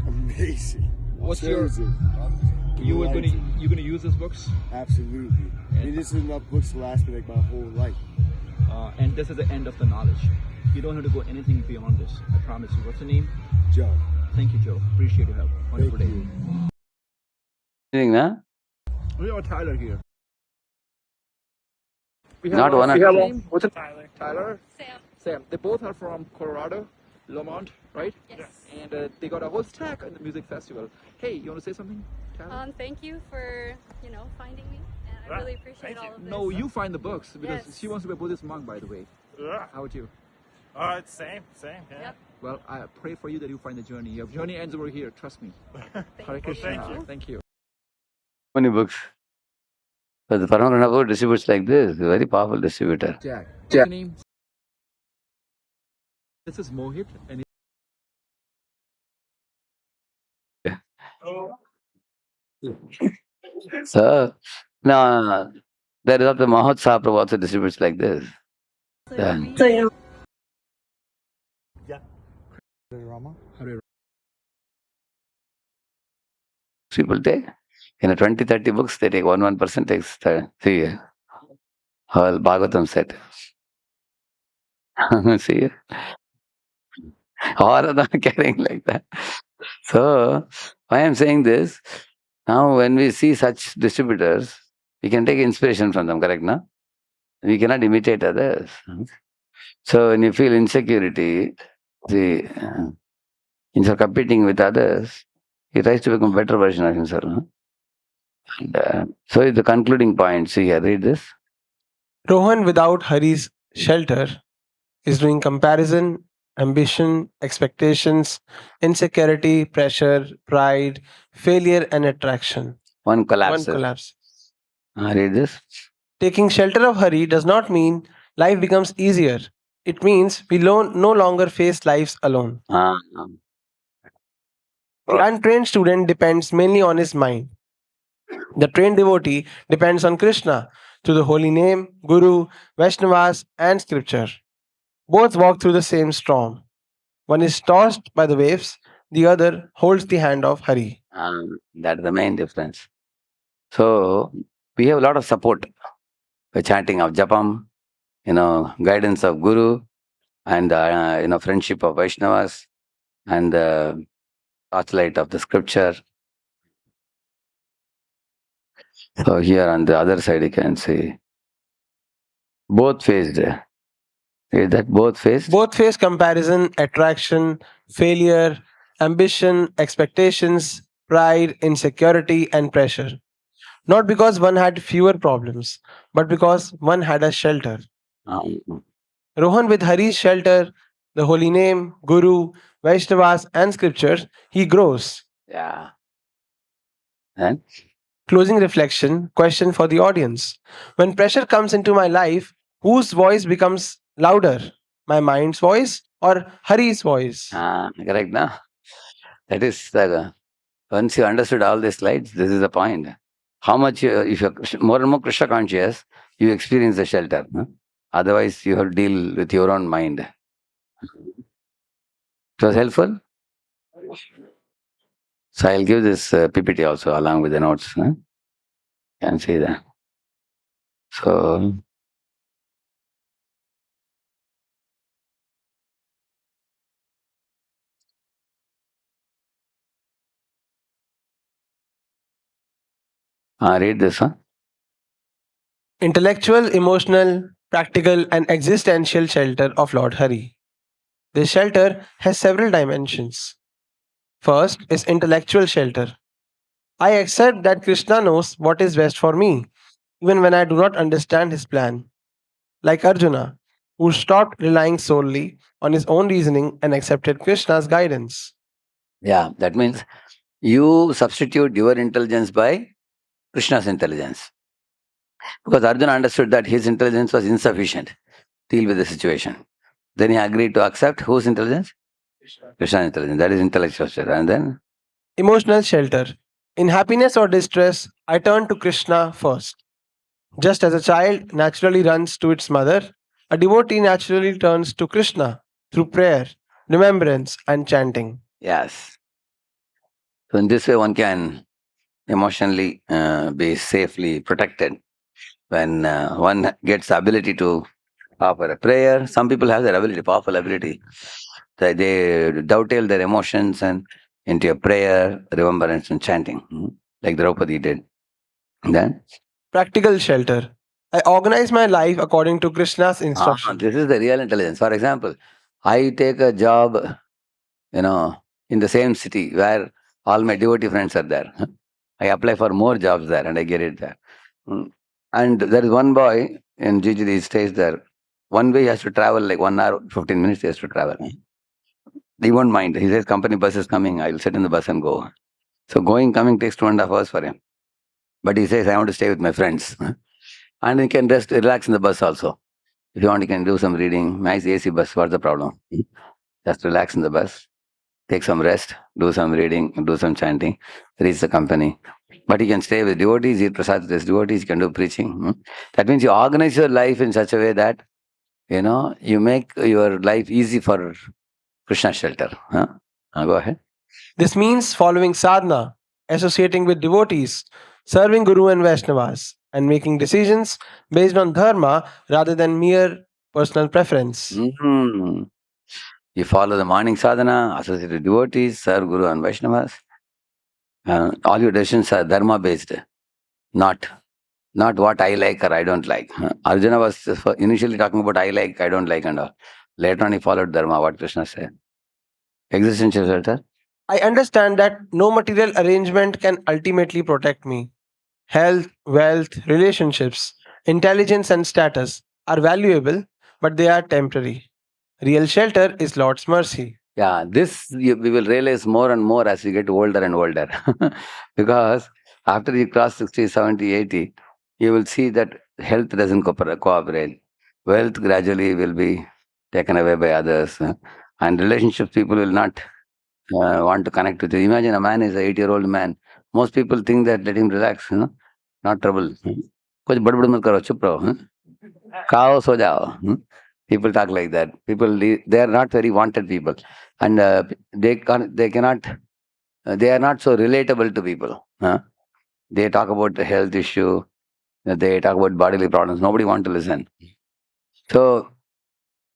Amazing. What's your? You're gonna use these books, Absolutely. I mean, this is enough books to last me like my whole life. and this is the end of the knowledge. You don't have to go anything beyond this. I promise you. What's your name? Joe. Thank you, Joe. Appreciate your help. Wonderful Thank day. you. Anything, huh? We have Tyler here. We Not our one or first two. name. What's it? Tyler. Sam. They both are from Colorado, Lomond, right? Yes. And they got a whole stack in the music festival. Hey, you want to say something, Tyler? Thank you for, finding me. And I really appreciate all of this. No, you find the books because Yes. she wants to be a Buddhist monk, by the way. Yeah. How about you? It's same. Yeah. Yep. Well, I pray for you that you find the journey. Your journey ends over here. Trust me. Hare Krishna. thank you. Thank you. How many books? But the Paramatma book distributes like this. Very powerful distributor. Jack. What's your name? This is Mohit, and So, no, there is also Mahotsav Prabhu also distributes like this. Yeah. Hare People take, 20, 30 books, they take 1% takes, see, whole Bhagavatam set. See, all of them are carrying like that. So, why I'm saying this, now when we see such distributors, we can take inspiration from them, correct, no? We cannot imitate others. So, when you feel insecurity, see, instead of competing with others, he tries to become a better version of himself. No? And, so, the concluding point, see here, read this. Rohan, without Hari's shelter, is doing comparison, ambition, expectations, insecurity, pressure, pride, failure, and attraction. One One collapse. collapse. Read this. Taking shelter of Hari does not mean life becomes easier. It means we no longer face lives alone. The untrained student depends mainly on his mind. The trained devotee depends on Krishna through the holy name, Guru, Vaishnavas, and scripture. Both walk through the same storm. One is tossed by the waves, the other holds the hand of Hari. That's the main difference. So, we have a lot of support. The chanting of Japam, guidance of Guru, and friendship of Vaishnavas, and the torchlight of the scripture. So here on the other side you can see both faced. Is that both faced? Both face comparison, attraction, failure, ambition, expectations, pride, insecurity, and pressure. Not because one had fewer problems, but because one had a shelter. Rohan, with Hari's shelter, the holy name, Guru, Vaishnavas, and scriptures, he grows. Yeah. And Closing reflection, question for the audience. When pressure comes into my life, whose voice becomes louder? My mind's voice or Hari's voice? correct, na? That is once you understood all these slides, this is the point. How much, if you're more and more Krishna conscious, you experience the shelter. No? Otherwise, you have to deal with your own mind. It was helpful? So I'll give this PPT also along with the notes. Huh? You can see that. So, read this, huh? Intellectual, emotional, practical, and existential shelter of Lord Hari. This shelter has several dimensions. First is intellectual shelter. I accept that Krishna knows what is best for me, even when I do not understand his plan. Like Arjuna, who stopped relying solely on his own reasoning and accepted Krishna's guidance. Yeah, that means you substitute your intelligence by Krishna's intelligence. Because Arjuna understood that his intelligence was insufficient to deal with the situation. Then he agreed to accept whose intelligence? Krishna's intelligence. That is intellectual shelter. And then, Emotional shelter. In happiness or distress, I turn to Krishna first. Just as a child naturally runs to its mother, a devotee naturally turns to Krishna through prayer, remembrance, and chanting. yes. So in this way, one can emotionally be safely protected when one gets the ability to offer a prayer. Some people have that ability, powerful ability. They dovetail their emotions and into a prayer, remembrance, and chanting, like Draupadi did. Then, Practical shelter. I organize my life according to Krishna's instruction. this is the real intelligence. For example, I take a job, in the same city where all my devotee friends are there. I apply for more jobs there and I get it there. And there is one boy in GG, he stays there. One way he has to travel like 1 hour, 15 minutes he has to travel. He won't mind. He says, company bus is coming. I'll sit in the bus and go. So going, coming takes 2.5 hours for him. But he says, I want to stay with my friends. And he can rest, relax in the bus also. If you want, you can do some reading. Nice AC bus. What's the problem? Just relax in the bus. Take some rest. Do some reading. Do some chanting. Reach the company. But you can stay with devotees. Eat prasad with his devotees. You can do preaching. That means you organize your life in such a way that, you make your life easy for Krishna shelter. Go ahead. This means following sadhana, associating with devotees, serving Guru and Vaishnavas, and making decisions based on dharma rather than mere personal preference. You follow the morning sadhana, associate with devotees, serve Guru and Vaishnavas. All your decisions are dharma based, not what I like or I don't like. Arjuna was initially talking about I like, I don't like and all. Later on he followed dharma, what Krishna said. Existential shelter. I understand that no material arrangement can ultimately protect me. Health, wealth, relationships, intelligence, and status are valuable, but they are temporary. Real shelter is Lord's mercy. Yeah, this we will realize more and more as we get older and older. Because after you cross 60, 70, 80, you will see that health doesn't cooperate. Wealth gradually will be taken away by others. And relationships, people will not want to connect with you. Imagine a man is an 8-year-old man. Most people think that let him relax, not trouble. कुछ बड़बड़ मत करो, चुप रहो, खाओ सो जाओ. People talk like that. They are not very wanted people, and they cannot. They are not so relatable to people. They talk about the health issue. They talk about bodily problems. Nobody want to listen. So,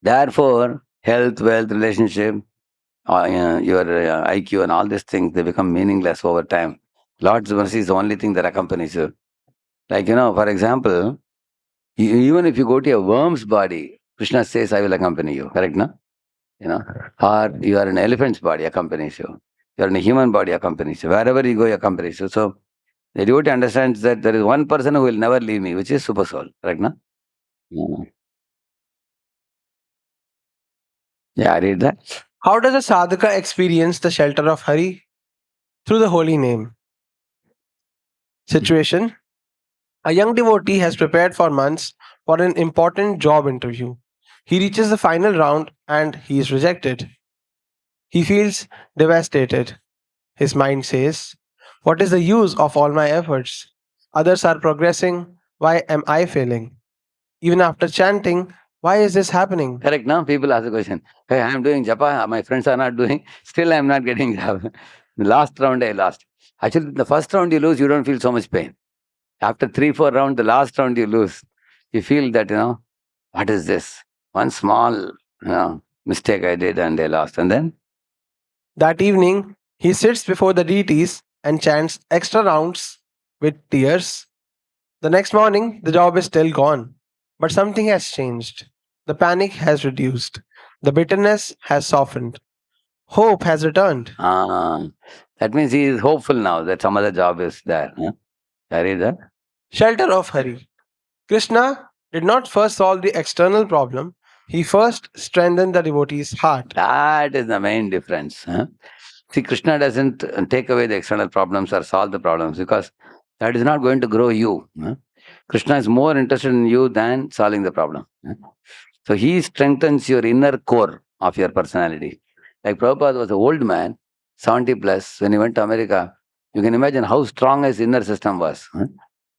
therefore, health, wealth, relationship, your IQ and all these things, they become meaningless over time. Lord's mercy is the only thing that accompanies you. Like, for example, even if you go to a worm's body, Krishna says, I will accompany you. Correct, no? Or you are in an elephant's body, accompanies you. You are in a human body, accompanies you. Wherever you go, he accompanies you. So, the devotee understands that there is one person who will never leave me, which is Super Soul. Correct, no? Yeah, I read that. How does a sadhaka experience the shelter of Hari? Through the holy name. Situation. A young devotee has prepared for months for an important job interview. He reaches the final round and he is rejected. He feels devastated. His mind says, what is the use of all my efforts? Others are progressing. Why am I failing? Even after chanting, why is this happening? Correct, now people ask the question, hey, I am doing japa, my friends are not doing, still I am not getting job. The last round I lost. Actually, the first round you lose, you don't feel so much pain. After 3-4 rounds, the last round you lose, you feel that, what is this? One small mistake I did and I lost. And then? That evening, he sits before the deities and chants extra rounds with tears. The next morning, the job is still gone, but something has changed. The panic has reduced. The bitterness has softened. Hope has returned. That means he is hopeful now that some other job is there. I read that. Shelter of Hari. Krishna did not first solve the external problem, he first strengthened the devotee's heart. That is the main difference. See, Krishna doesn't take away the external problems or solve the problems because That is not going to grow you. Krishna is more interested in you than solving the problem. So he strengthens your inner core of your personality. Like Prabhupada was an old man, 70 plus, when he went to America. You can imagine how strong his inner system was.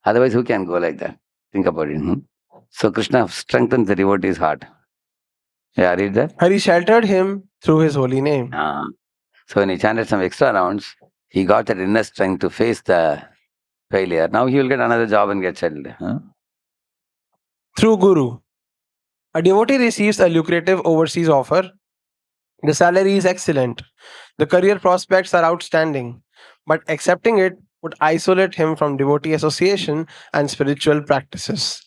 Otherwise, who can go like that? Think about it. So Krishna strengthens the devotee's heart. Yeah, read that. Hari sheltered him through his holy name. So when he chanted some extra rounds, he got that inner strength to face the failure. Now he will get another job and get settled. Through Guru. A devotee receives a lucrative overseas offer. The salary is excellent. The career prospects are outstanding. But accepting it would isolate him from devotee association and spiritual practices.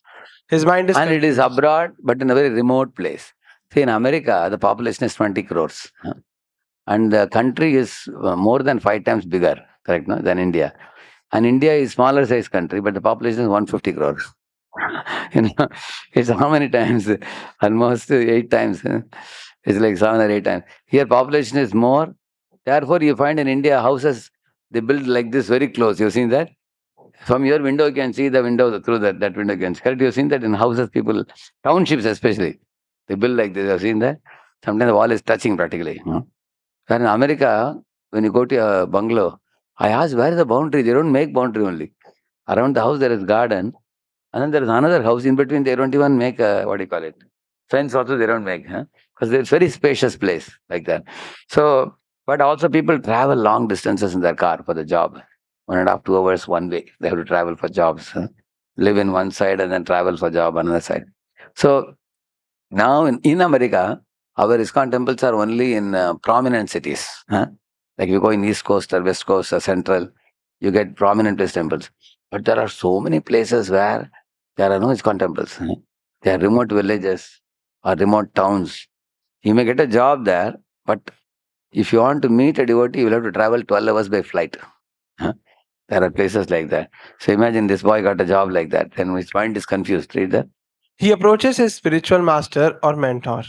His mind is And it is confused. abroad, but in a very remote place. See, in America, the population is 20 crores. And the country is more than 5 times bigger, correct, no, than India. And India is smaller size country, but the population is 150 crores. It's how many times? Almost 8 times. It's like 7 or 8 times. Here population is more. Therefore, you find in India houses, they build like this very close. You've seen that? From your window, you can see the window through that window. You can see. Correct? You've seen that in houses, people, townships especially, they build like this. You've seen that? Sometimes the wall is touching practically. Where in America, when you go to a bungalow, I ask, where is the boundary? They don't make boundary only. Around the house, there is garden. And then there is another house in between. They don't even make a, what do you call it? Fence also they don't make. Because it's very spacious place like that. So, but also people travel long distances in their car for the job. 1.5, 2 hours one way. They have to travel for jobs. Live in one side and then travel for job another side. So now in America, our ISKCON temples are only in prominent cities. Like you go in East Coast or West Coast or Central, you get prominent place temples. But there are so many places where there are no ISKCON temples. They are remote villages or remote towns. You may get a job there, but if you want to meet a devotee, you will have to travel 12 hours by flight. There are places like that. So imagine this boy got a job like that. Then his mind is confused. Read that. He approaches his spiritual master or mentor.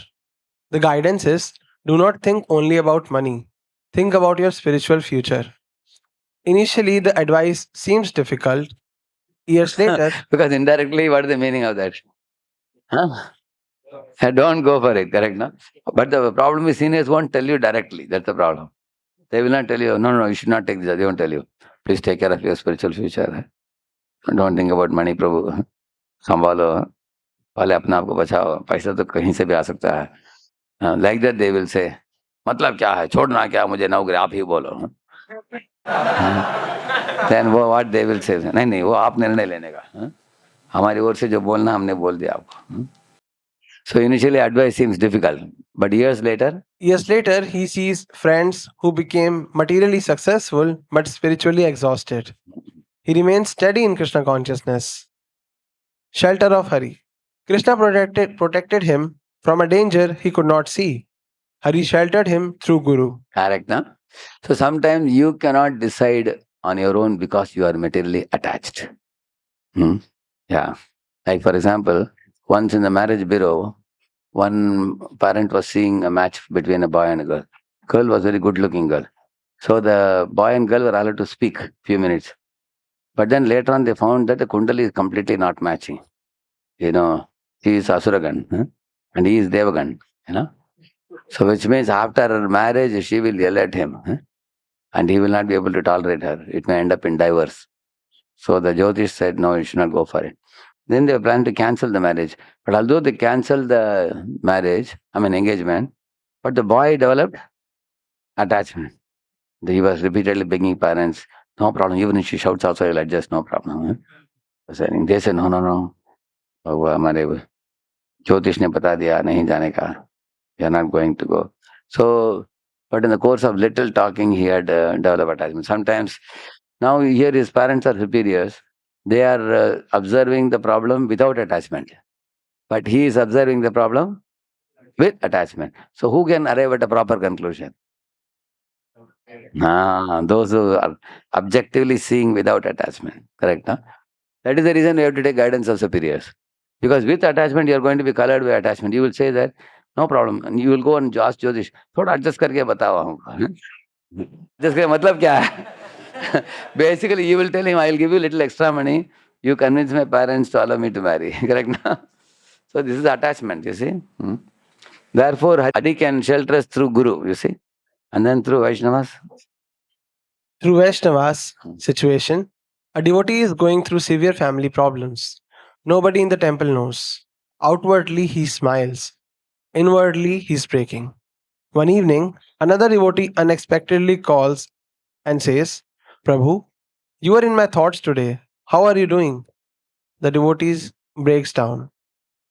The guidance is do not think only about money. Think about your spiritual future. Initially, the advice seems difficult. Years later, Because indirectly, what is the meaning of that? Don't go for it, correct? No? But the problem is seniors won't tell you directly. That's the problem. They will not tell you, no, you should not take this. They won't tell you. Please take care of your spiritual future. Don't think about money, Prabhu. संभालो पहले अपने आप को बचाओ पैसा तो कहीं से भी आ सकता है like that they will say मतलब क्या है छोड़ना क्या मुझे नौकरी आप ही बोलो देन वो व्हाट दे विल से नहीं वो आप निर्णय लेने का हमारी ओर से जो बोलना हमने बोल दिया आपको So initially advice seems difficult, but years later, he sees friends who became materially successful but spiritually exhausted. He remains steady in Krishna consciousness. Shelter of Hari. Krishna protected him from a danger he could not see. Hari sheltered him through Guru. correct, no? So sometimes you cannot decide on your own because you are materially attached. Yeah. Like for example, once in the marriage bureau, one parent was seeing a match between a boy and a girl. Girl was very good looking girl. So the boy and girl were allowed to speak few minutes. But then later on they found that the Kundali is completely not matching. She is Asuragan and he is Devagan. So which means after her marriage she will yell at him and he will not be able to tolerate her. It may end up in divorce. So the Jyotish said, no, you should not go for it. Then they planned to cancel the marriage. But although they canceled the engagement, but the boy developed attachment. He was repeatedly begging parents, no problem, even if she shouts also, I'll adjust, no problem. They said, no. वो हमारे ज्योतिष ने बता दिया नहीं जाने का. We are not going to go. So, but in the course of little talking, he had developed attachment. Sometimes, now here his parents are superiors. They are observing the problem without attachment. But he is observing the problem with attachment. So who can arrive at a proper conclusion? Those who are objectively seeing without attachment. Correct? Huh? That is the reason you have to take guidance of superiors. Because with attachment, you are going to be colored by attachment. You will say that, no problem. And you will go and ask Jyotish, थोड़ा adjust करके बताओ हमको. Adjust करके मतलब क्या है? Basically, you will tell him, I'll give you little extra money. You convince my parents to allow me to marry. Correct? No? So this is attachment, you see. Therefore, Hari can shelter us through Guru, you see. And then through Vaishnavas. Through Vaishnava's situation, a devotee is going through severe family problems. Nobody in the temple knows. Outwardly, he smiles. Inwardly, he's breaking. One evening, another devotee unexpectedly calls and says, Prabhu, you are in my thoughts today. How are you doing? The devotee breaks down.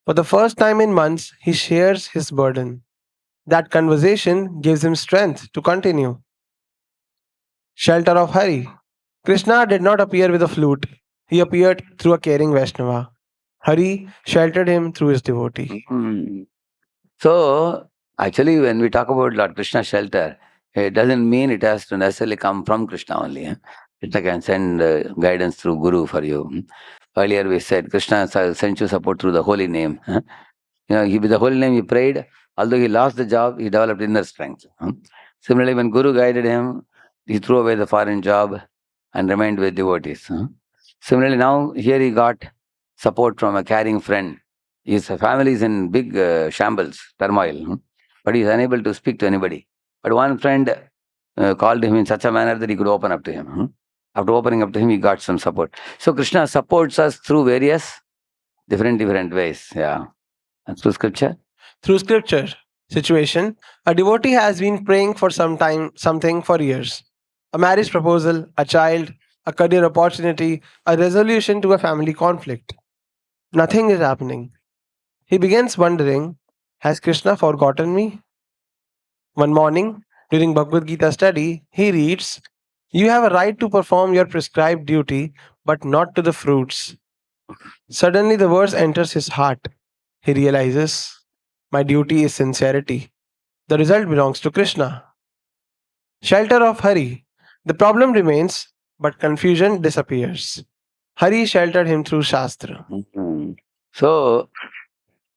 For the first time in months, he shares his burden. That conversation gives him strength to continue. Shelter of Hari. Krishna did not appear with a flute. He appeared through a caring Vaishnava. Hari sheltered him through his devotee. So, actually, when we talk about Lord Krishna's shelter, it doesn't mean it has to necessarily come from Krishna only. Krishna can send guidance through Guru for you. Earlier we said Krishna sent you support through the holy name. With the holy name he prayed. Although he lost the job, he developed inner strength. Similarly, when Guru guided him, he threw away the foreign job and remained with devotees. Similarly, now here he got support from a caring friend. His family is in big shambles, turmoil, but he is unable to speak to anybody. But one friend called him in such a manner that he could open up to him. After opening up to him, he got some support. So Krishna supports us through various different ways. Yeah. And through scripture. Through scripture situation, a devotee has been praying for something for years. A marriage proposal, a child, a career opportunity, a resolution to a family conflict. Nothing is happening. He begins wondering, has Krishna forgotten me? One morning, during Bhagavad Gita study, he reads, You have a right to perform your prescribed duty, but not to the fruits. Suddenly, the verse enters his heart. He realizes, My duty is sincerity. The result belongs to Krishna. Shelter of Hari. The problem remains, but confusion disappears. Hari sheltered him through Shastra. So,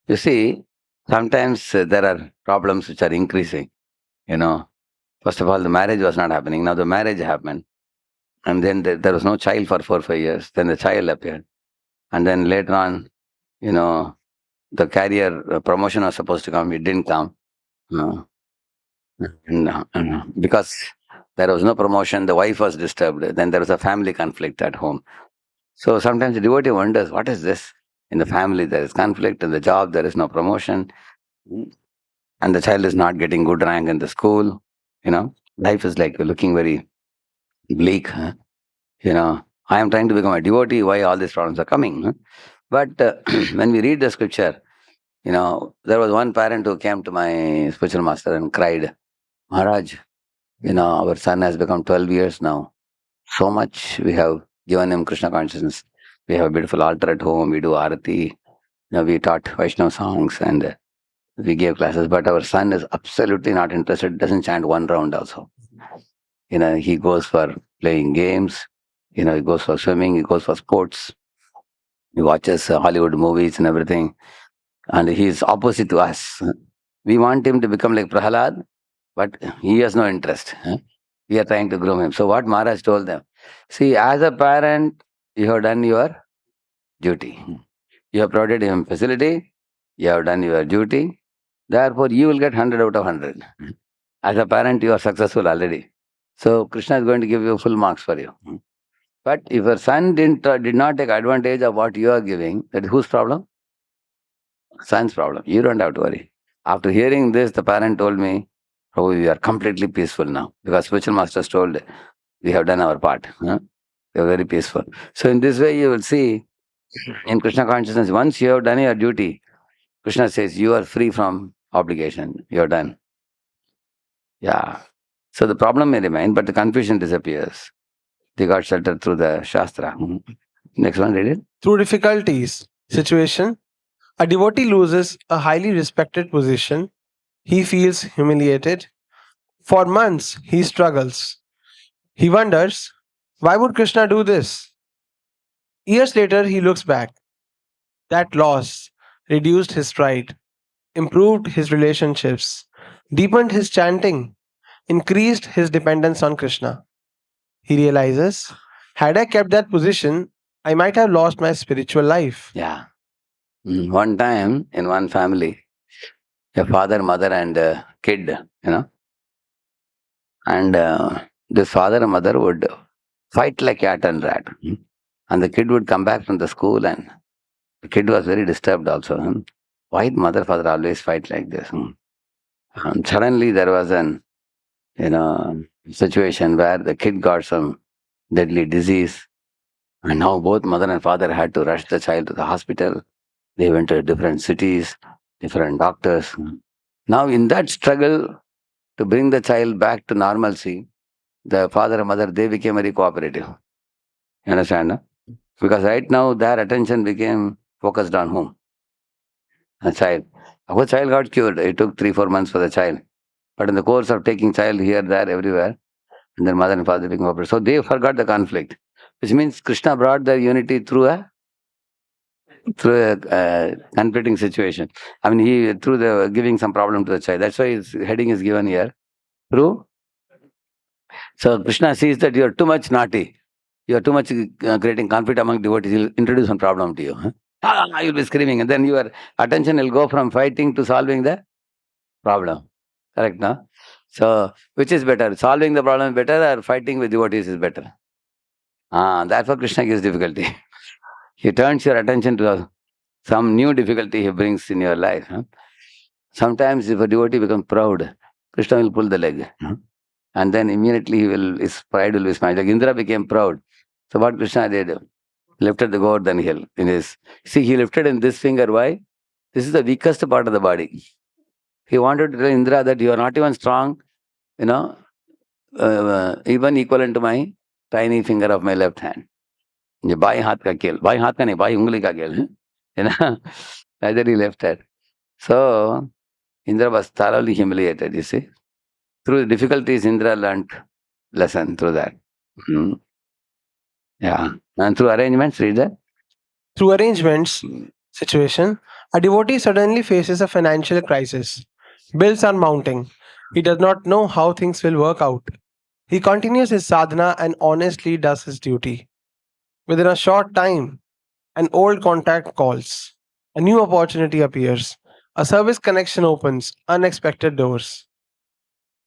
you see, sometimes there are problems which are increasing. First of all, the marriage was not happening. Now the marriage happened. And then there was no child for 4 or 5 years. Then the child appeared. And then later on, the career promotion was supposed to come. It didn't come. Because there was no promotion, the wife was disturbed. Then there was a family conflict at home. So sometimes the devotee wonders, what is this? In the family, there is conflict. In the job, there is no promotion. And the child is not getting good rank in the school. Life is like looking very bleak. I am trying to become a devotee. Why all these problems are coming? But when we read the scripture, there was one parent who came to my spiritual master and cried, Maharaj, our son has become 12 years now. So much we have given him Krishna consciousness. We have a beautiful altar at home. We do arati. We taught Vaishnava songs and we gave classes. But our son is absolutely not interested. Doesn't chant one round also. He goes for playing games. He goes for swimming. He goes for sports. He watches Hollywood movies and everything. And he is opposite to us. We want him to become like Prahalad, but he has no interest. We are trying to groom him. So what Maharaj told them, see, as a parent, you have done your duty. You have provided him facility, you have done your duty. Therefore, you will get 100 out of 100. As a parent, you are successful already. So Krishna is going to give you full marks for you. But if your son did not take advantage of what you are giving, that is whose problem? Son's problem. You don't have to worry. After hearing this, the parent told me, oh, we are completely peaceful now. Because spiritual masters told, we have done our part. We are very peaceful. So in this way, you will see, in Krishna consciousness, once you have done your duty, Krishna says, you are free from obligation. You are done. Yeah. So the problem may remain, but the confusion disappears. They got sheltered through the Shastra. Next one, read it. Through difficulties, situation, a devotee loses a highly respected position. He feels humiliated. For months, he struggles. He wonders, why would Krishna do this? Years later, he looks back. That loss reduced his pride, improved his relationships, deepened his chanting, increased his dependence on Krishna. He realizes, had I kept that position, I might have lost my spiritual life. Yeah. One time in one family, a father, mother, and a kid, and this father and mother would fight like cat and rat. And the kid would come back from the school, and the kid was very disturbed also. Why mother, father always fight like this? And suddenly there was an, situation where the kid got some deadly disease. And now both mother and father had to rush the child to the hospital. They went to different cities, different doctors. Now, in that struggle to bring the child back to normalcy, the father and mother, they became very cooperative. You understand? No? Because right now their attention became focused on whom? A child. Our child got cured. It took 3-4 months for the child. But in the course of taking child here, there, everywhere, and their mother and father became cooperative. So they forgot the conflict. Which means Krishna brought the unity through a conflicting situation. I mean, he through the giving some problem to the child. That's why his heading is given here. Through. So Krishna sees that you are too much naughty. You are too much creating conflict among devotees. He'll introduce some problem to you. You'll be screaming, and then your attention will go from fighting to solving the problem. Correct, no? So, which is better? Solving the problem is better, or fighting with devotees is better? Therefore, Krishna gives difficulty. He turns your attention to some new difficulty he brings in your life. Sometimes, if a devotee becomes proud, Krishna will pull the leg. And then immediately his pride will be smashed. Like Indra became proud. So what Krishna did? Lifted the Govardhan hill in his. See, he lifted in this finger. Why? This is the weakest part of the body. He wanted to tell Indra that you are not even strong, even equivalent to my tiny finger of my left hand. ये बाएं हाथ का खेल, बाएं हाथ का नहीं, बाएं उंगली का खेल, neither he lifted. So Indra was thoroughly humiliated. You see, through the difficulties, Indra learnt lesson through that. Yeah, and through arrangements, read that. Through arrangements situation, a devotee suddenly faces a financial crisis. Bills are mounting. He does not know how things will work out. He continues his sadhana and honestly does his duty. Within a short time, an old contact calls. A new opportunity appears. A service connection opens unexpected doors.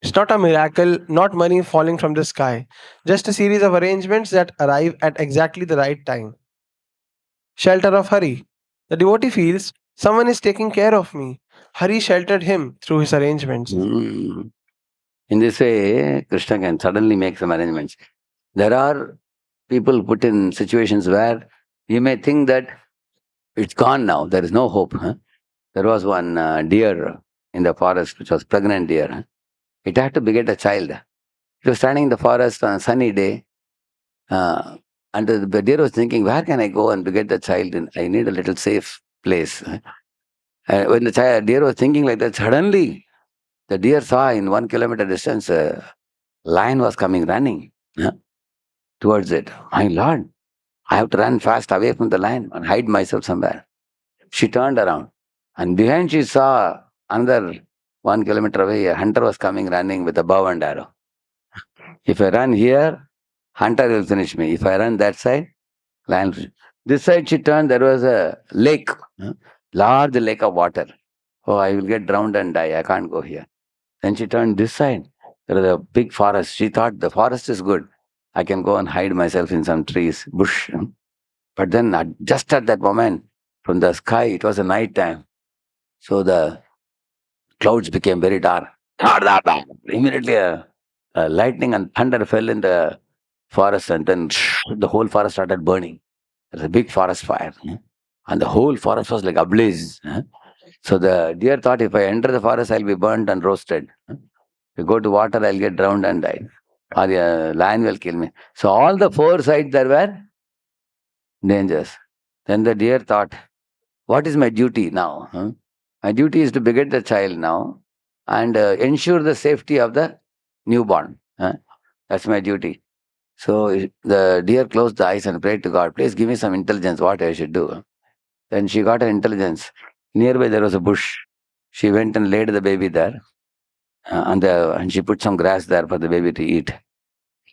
It's not a miracle, not money falling from the sky, just a series of arrangements that arrive at exactly the right time. Shelter of Hari. The devotee feels someone is taking care of me. Hari sheltered him through his arrangements. In this way, Krishna can suddenly make some arrangements. There are people put in situations where you may think that it's gone now, there is no hope. There was one deer in the forest, which was pregnant deer. It had to beget a child. It was standing in the forest on a sunny day. And the deer was thinking, where can I go and beget the child? I need a little safe place. When the deer was thinking like that, suddenly the deer saw in 1 kilometer distance a lion was coming running towards it. My Lord, I have to run fast away from the lion and hide myself somewhere. She turned around, and behind she saw another 1 kilometer away, a hunter was coming running with a bow and arrow. If I run here, hunter will finish me. If I run that side, lion will. This side she turned, there was a lake, large lake of water. Oh, I will get drowned and die. I can't go here. Then she turned this side. There was a big forest. She thought the forest is good. I can go and hide myself in some trees, bush. But then just at that moment, from the sky, it was a night time. So the clouds became very dark. Immediately a lightning and thunder fell in the forest, and then the whole forest started burning. There's a big forest fire. And the whole forest was like ablaze. So the deer thought, if I enter the forest, I'll be burnt and roasted. If I go to water, I'll get drowned and die. Or the lion will kill me. So all the 4 sides there were dangers. Then the deer thought, what is my duty now? My duty is to beget the child now and ensure the safety of the newborn. That's my duty. So the deer closed the eyes and prayed to God, please give me some intelligence, what I should do. Then she got an intelligence. Nearby there was a bush. She went and laid the baby there. And she put some grass there for the baby to eat.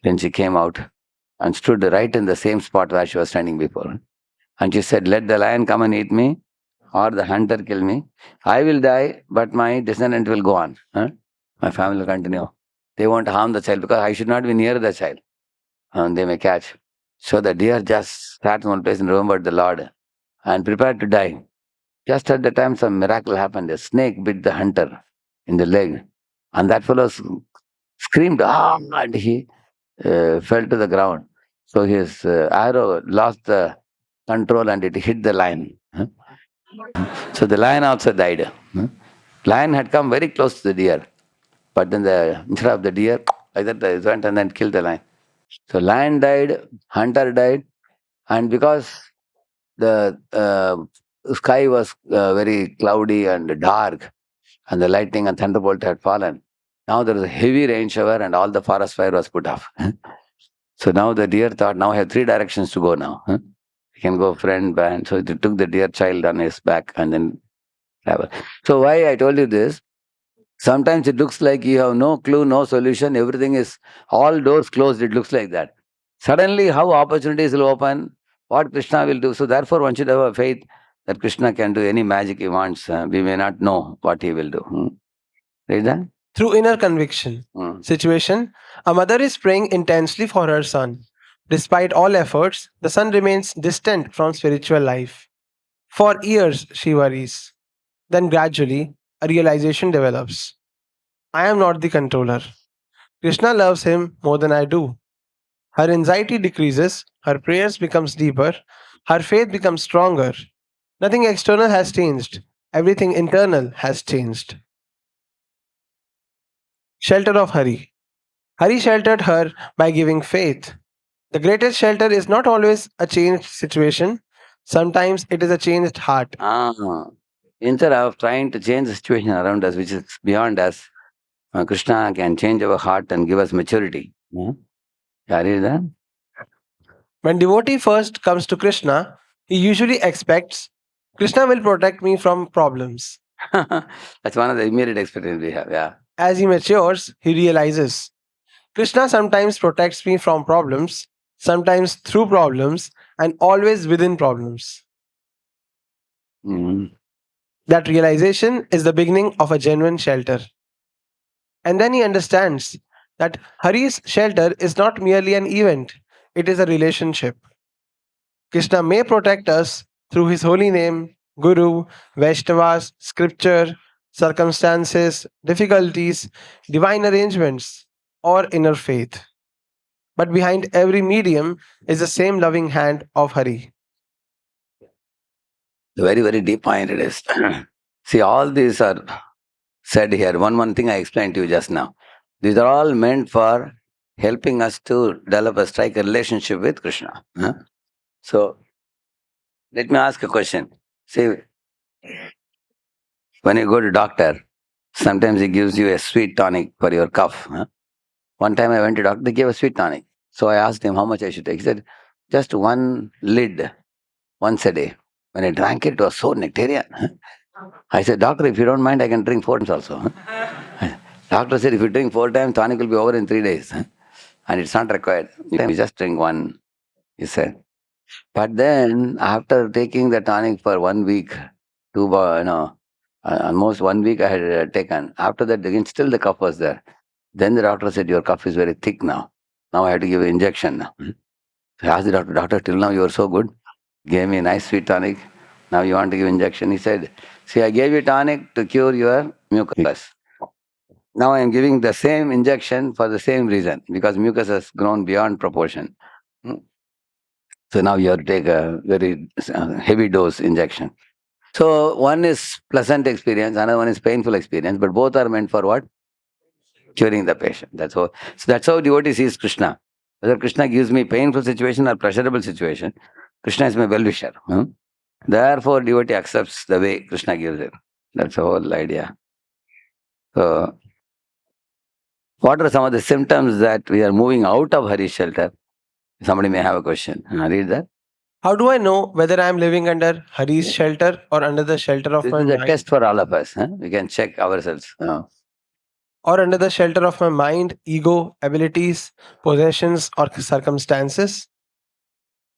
Then she came out. and stood right in the same spot where she was standing before. And she said, "Let the lion come and eat me, or the hunter kill me. I will die, but my descendant will go on. My family will continue. They won't harm the child because I should not be near the child. And they may catch." So the deer just sat in one place and remembered the Lord and prepared to die. Just at the time, some miracle happened. A snake bit the hunter in the leg, and that fellow screamed, "Ah!" and he fell to the ground. So his arrow lost the control and it hit the lion. So the lion also died. Lion had come very close to the deer, but then instead of the deer, like that, it went and then killed the lion. So lion died, hunter died, and because the sky was very cloudy and dark, and the lightning and thunderbolt had fallen, now there was a heavy rain shower, and all the forest fire was put off. So now the deer thought, now I have three directions to go now. He can go front, back. So he took the deer child on his back and then travel. So why I told you this? Sometimes it looks like you have no clue, no solution. Everything is all doors closed. It looks like that. Suddenly, how opportunities will open, what Krishna will do. So therefore, one should have a faith that Krishna can do any magic he wants. We may not know what he will do. Read that? Through inner conviction. Situation: a mother is praying intensely for her son. Despite all efforts, the son remains distant from spiritual life. For years, she worries. Then gradually, a realization develops. I am not the controller. Krishna loves him more than I do. Her anxiety decreases, her prayers becomes deeper, her faith becomes stronger. Nothing external has changed. Everything internal has changed. Shelter of Hari. Hari sheltered her by giving faith. The greatest shelter is not always a changed situation. Sometimes it is a changed heart. Instead of trying to change the situation around us, which is beyond us, Krishna can change our heart and give us maturity. Yeah, read that? When devotee first comes to Krishna, he usually expects Krishna will protect me from problems. That's one of the immediate experience we have. Yeah. As he matures, he realizes Krishna sometimes protects me from problems, sometimes through problems, and always within problems. Mhm. That realization is the beginning of a genuine shelter. And then he understands that Hari's shelter is not merely an event, it is a relationship. Krishna may protect us through his holy name, Guru, Vaishnavas, scripture, circumstances, difficulties, divine arrangements, or inner faith. But behind every medium is the same loving hand of Hari. Very, very deep point it is. See, all these are said here. One thing I explained to you just now. These are all meant for helping us to develop a strike a relationship with Krishna. So, let me ask a question. See, when you go to doctor, sometimes he gives you a sweet tonic for your cough. One time I went to doctor, they gave a sweet tonic. So I asked him how much I should take. He said, just one lid once a day. When I drank it, it was so nectarian. I said, doctor, if you don't mind, I can drink 4 times also. Doctor said, if you drink 4 times, tonic will be over in 3 days. And it's not required. You just drink one, he said. But then, after taking the tonic for 1 week, almost 1 week I had taken. After that, again, still the cough was there. Then the doctor said, your cough is very thick now. Now I have to give an injection now. So I asked the doctor, till now you were so good. Gave me a nice sweet tonic. Now you want to give injection. He said, see, I gave you tonic to cure your mucus. Now I am giving the same injection for the same reason, because mucus has grown beyond proportion. So now you have to take a very heavy dose injection. So one is pleasant experience, another one is painful experience, but both are meant for what? Curing the patient. That's all. So that's how devotee sees Krishna. Whether Krishna gives me painful situation or pleasurable situation, Krishna is my well-wisher. Therefore, devotee accepts the way Krishna gives it. That's the whole idea. So, what are some of the symptoms that we are moving out of Hari's shelter? Somebody may have a question. Read that. How do I know whether I am living under Hari's shelter or under the shelter of This my is a mind? test for all of us. We can check ourselves. or under the shelter of my mind, ego, abilities, possessions, or circumstances?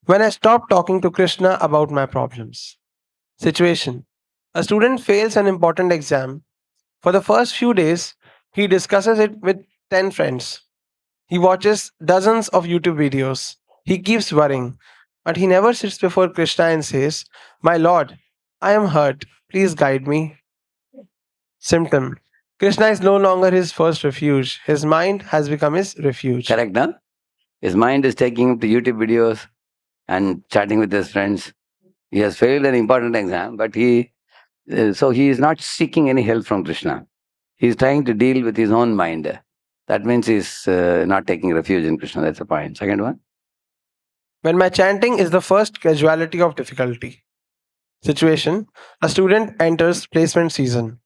When I stop talking to Krishna about my problems. Situation: a student fails an important exam. For the first few days, he discusses it with 10 friends. He watches dozens of YouTube videos. He keeps worrying, but he never sits before Krishna and says, "My Lord, I am hurt. Please guide me." Symptom: Krishna is no longer his first refuge. His mind has become his refuge. Correct, no? His mind is taking him to YouTube videos and chatting with his friends. He has failed an important exam, but so he is not seeking any help from Krishna. He is trying to deal with his own mind. That means he's not taking refuge in Krishna. That's the point. Second one. When my chanting is the first casualty of difficulty. Situation: a student enters placement season.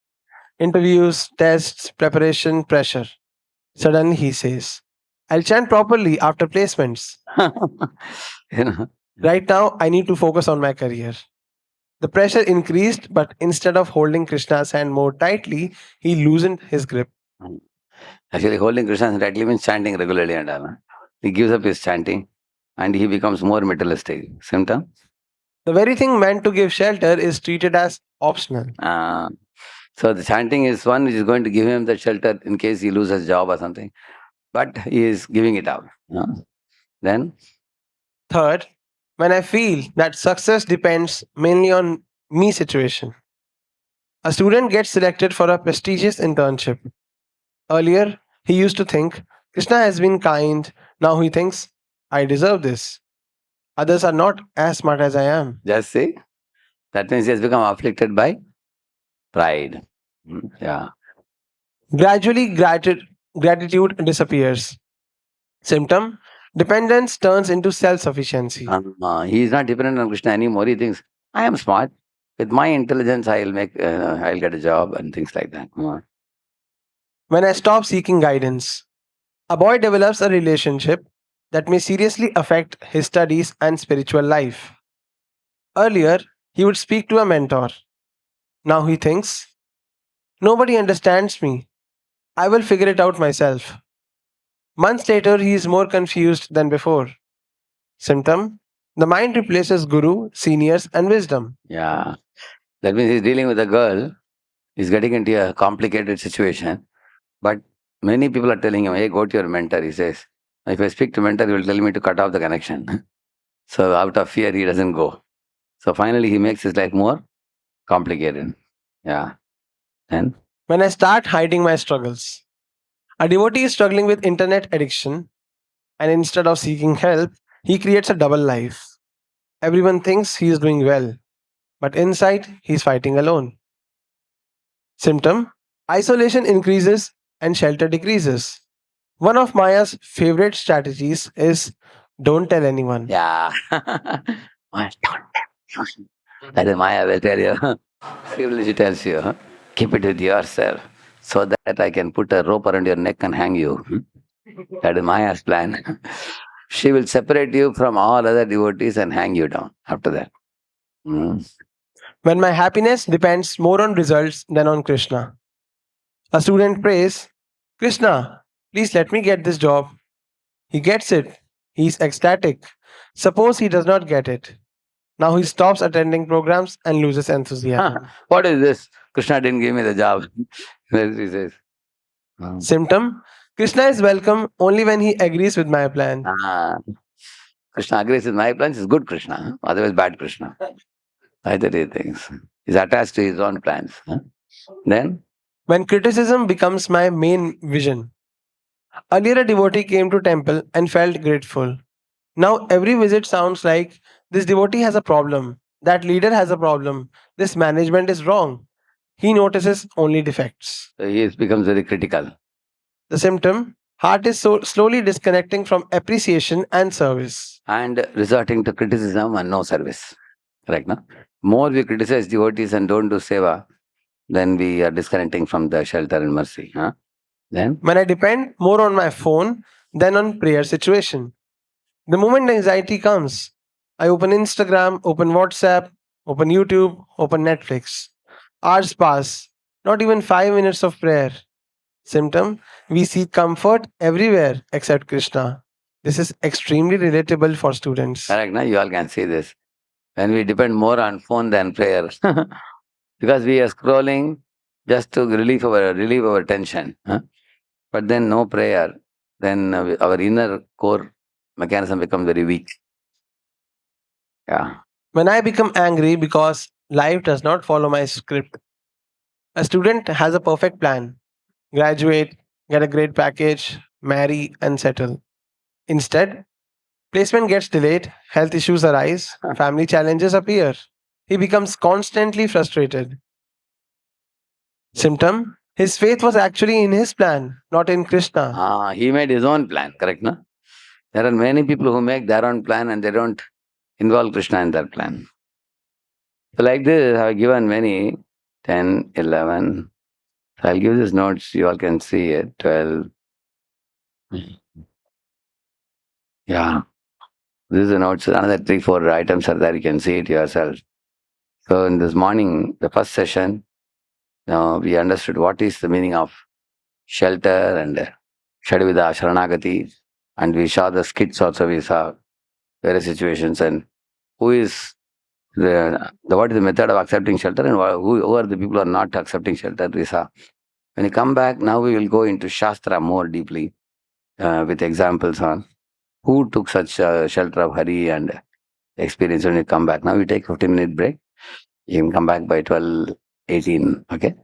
Interviews, tests, preparation, pressure. Suddenly he says, "I'll chant properly after placements. You know. Right now, I need to focus on my career." The pressure increased, but instead of holding Krishna's hand more tightly, he loosened his grip. Actually, holding Krishna's hand tightly means chanting regularly and all. He gives up his chanting and he becomes more materialistic. Symptom? The very thing meant to give shelter is treated as optional. So the chanting is one which is going to give him the shelter in case he loses job or something. But he is giving it up. Then? Third, when I feel that success depends mainly on me situation. A student gets selected for a prestigious internship. Earlier, he used to think, Krishna has been kind. Now he thinks, I deserve this. Others are not as smart as I am. Just see. That means he has become afflicted by pride. Yeah. Gradually, gratitude disappears. Symptom: dependence turns into self sufficiency. He is not dependent on Krishna anymore. He thinks, I am smart. With my intelligence, I'll get a job and things like that. When I stop seeking guidance, a boy develops a relationship that may seriously affect his studies and spiritual life. Earlier, he would speak to a mentor. Now he thinks, nobody understands me. I will figure it out myself. Months later, he is more confused than before. Symptom: the mind replaces guru, seniors, and wisdom. Yeah. That means he's dealing with a girl. He's getting into a complicated situation. But many people are telling him, hey, go to your mentor. He says, if I speak to mentor, he will tell me to cut off the connection. So out of fear, he doesn't go. So finally, he makes his life more complicated. Yeah. And When I start hiding my struggles, a devotee is struggling with internet addiction, and instead of seeking help, he creates a double life. Everyone thinks he is doing well, but inside, he is fighting alone. Symptom: isolation increases and shelter decreases. One of Maya's favorite strategies is don't tell anyone. yeah. Maya, that is Maya will tell you. Seriously, she tells you, keep it with yourself so that I can put a rope around your neck and hang you. That is Maya's plan. She will separate you from all other devotees and hang you down after that. When my happiness depends more on results than on Krishna. A student prays, Krishna, please let me get this job. He gets it. He's ecstatic. Suppose he does not get it. Now he stops attending programs and loses enthusiasm. What is this? Krishna didn't give me the job. He says. Symptom: Krishna is welcome only when he agrees with my plan. Krishna agrees with my plans, is good Krishna. Otherwise, bad Krishna. Either he thinks. He's attached to his own plans. Then? When criticism becomes my main vision. Earlier, a devotee came to temple and felt grateful. Now, every visit sounds like this devotee has a problem, that leader has a problem, this management is wrong. He notices only defects. So he becomes very critical. The symptom: heart is so slowly disconnecting from appreciation and service. And resorting to criticism and no service. Correct, no? More we criticize devotees and don't do seva, then we are disconnecting from the shelter and mercy. Then? When I depend more on my phone than on prayer situation. The moment anxiety comes, I open Instagram, open WhatsApp, open YouTube, open Netflix. Hours pass, not even 5 minutes of prayer. Symptom: we seek comfort everywhere except Krishna. This is extremely relatable for students. Correct, na? You all can see this. When we depend more on phone than prayer. Because we are scrolling just to relieve our tension. Huh? But then no prayer, then our inner core mechanism becomes very weak. Yeah. When I become angry because life does not follow my script, a student has a perfect plan: graduate, get a great package, marry, and settle. Instead, placement gets delayed, health issues arise, family challenges appear. He becomes constantly frustrated. Symptom: his faith was actually in his plan, not in Krishna. He made his own plan, correct, no? There are many people who make their own plan and they don't involve Krishna in their plan. So like this, I have given many, 10, 11. So I'll give these notes, you all can see it, 12. Yeah. This is the notes, another 3, 4 items are there, you can see it yourself. So in this morning, the first session, we understood what is the meaning of shelter and Shadvida, Sharanagati, and we saw the skits also, we saw various situations and who is what is the method of accepting shelter and who are the people who are not accepting shelter, we saw. When you come back, now we will go into Shastra more deeply with examples on who took such shelter of Hari and experience when you come back. Now we take 15-minute break. You can come back by 12:18, okay?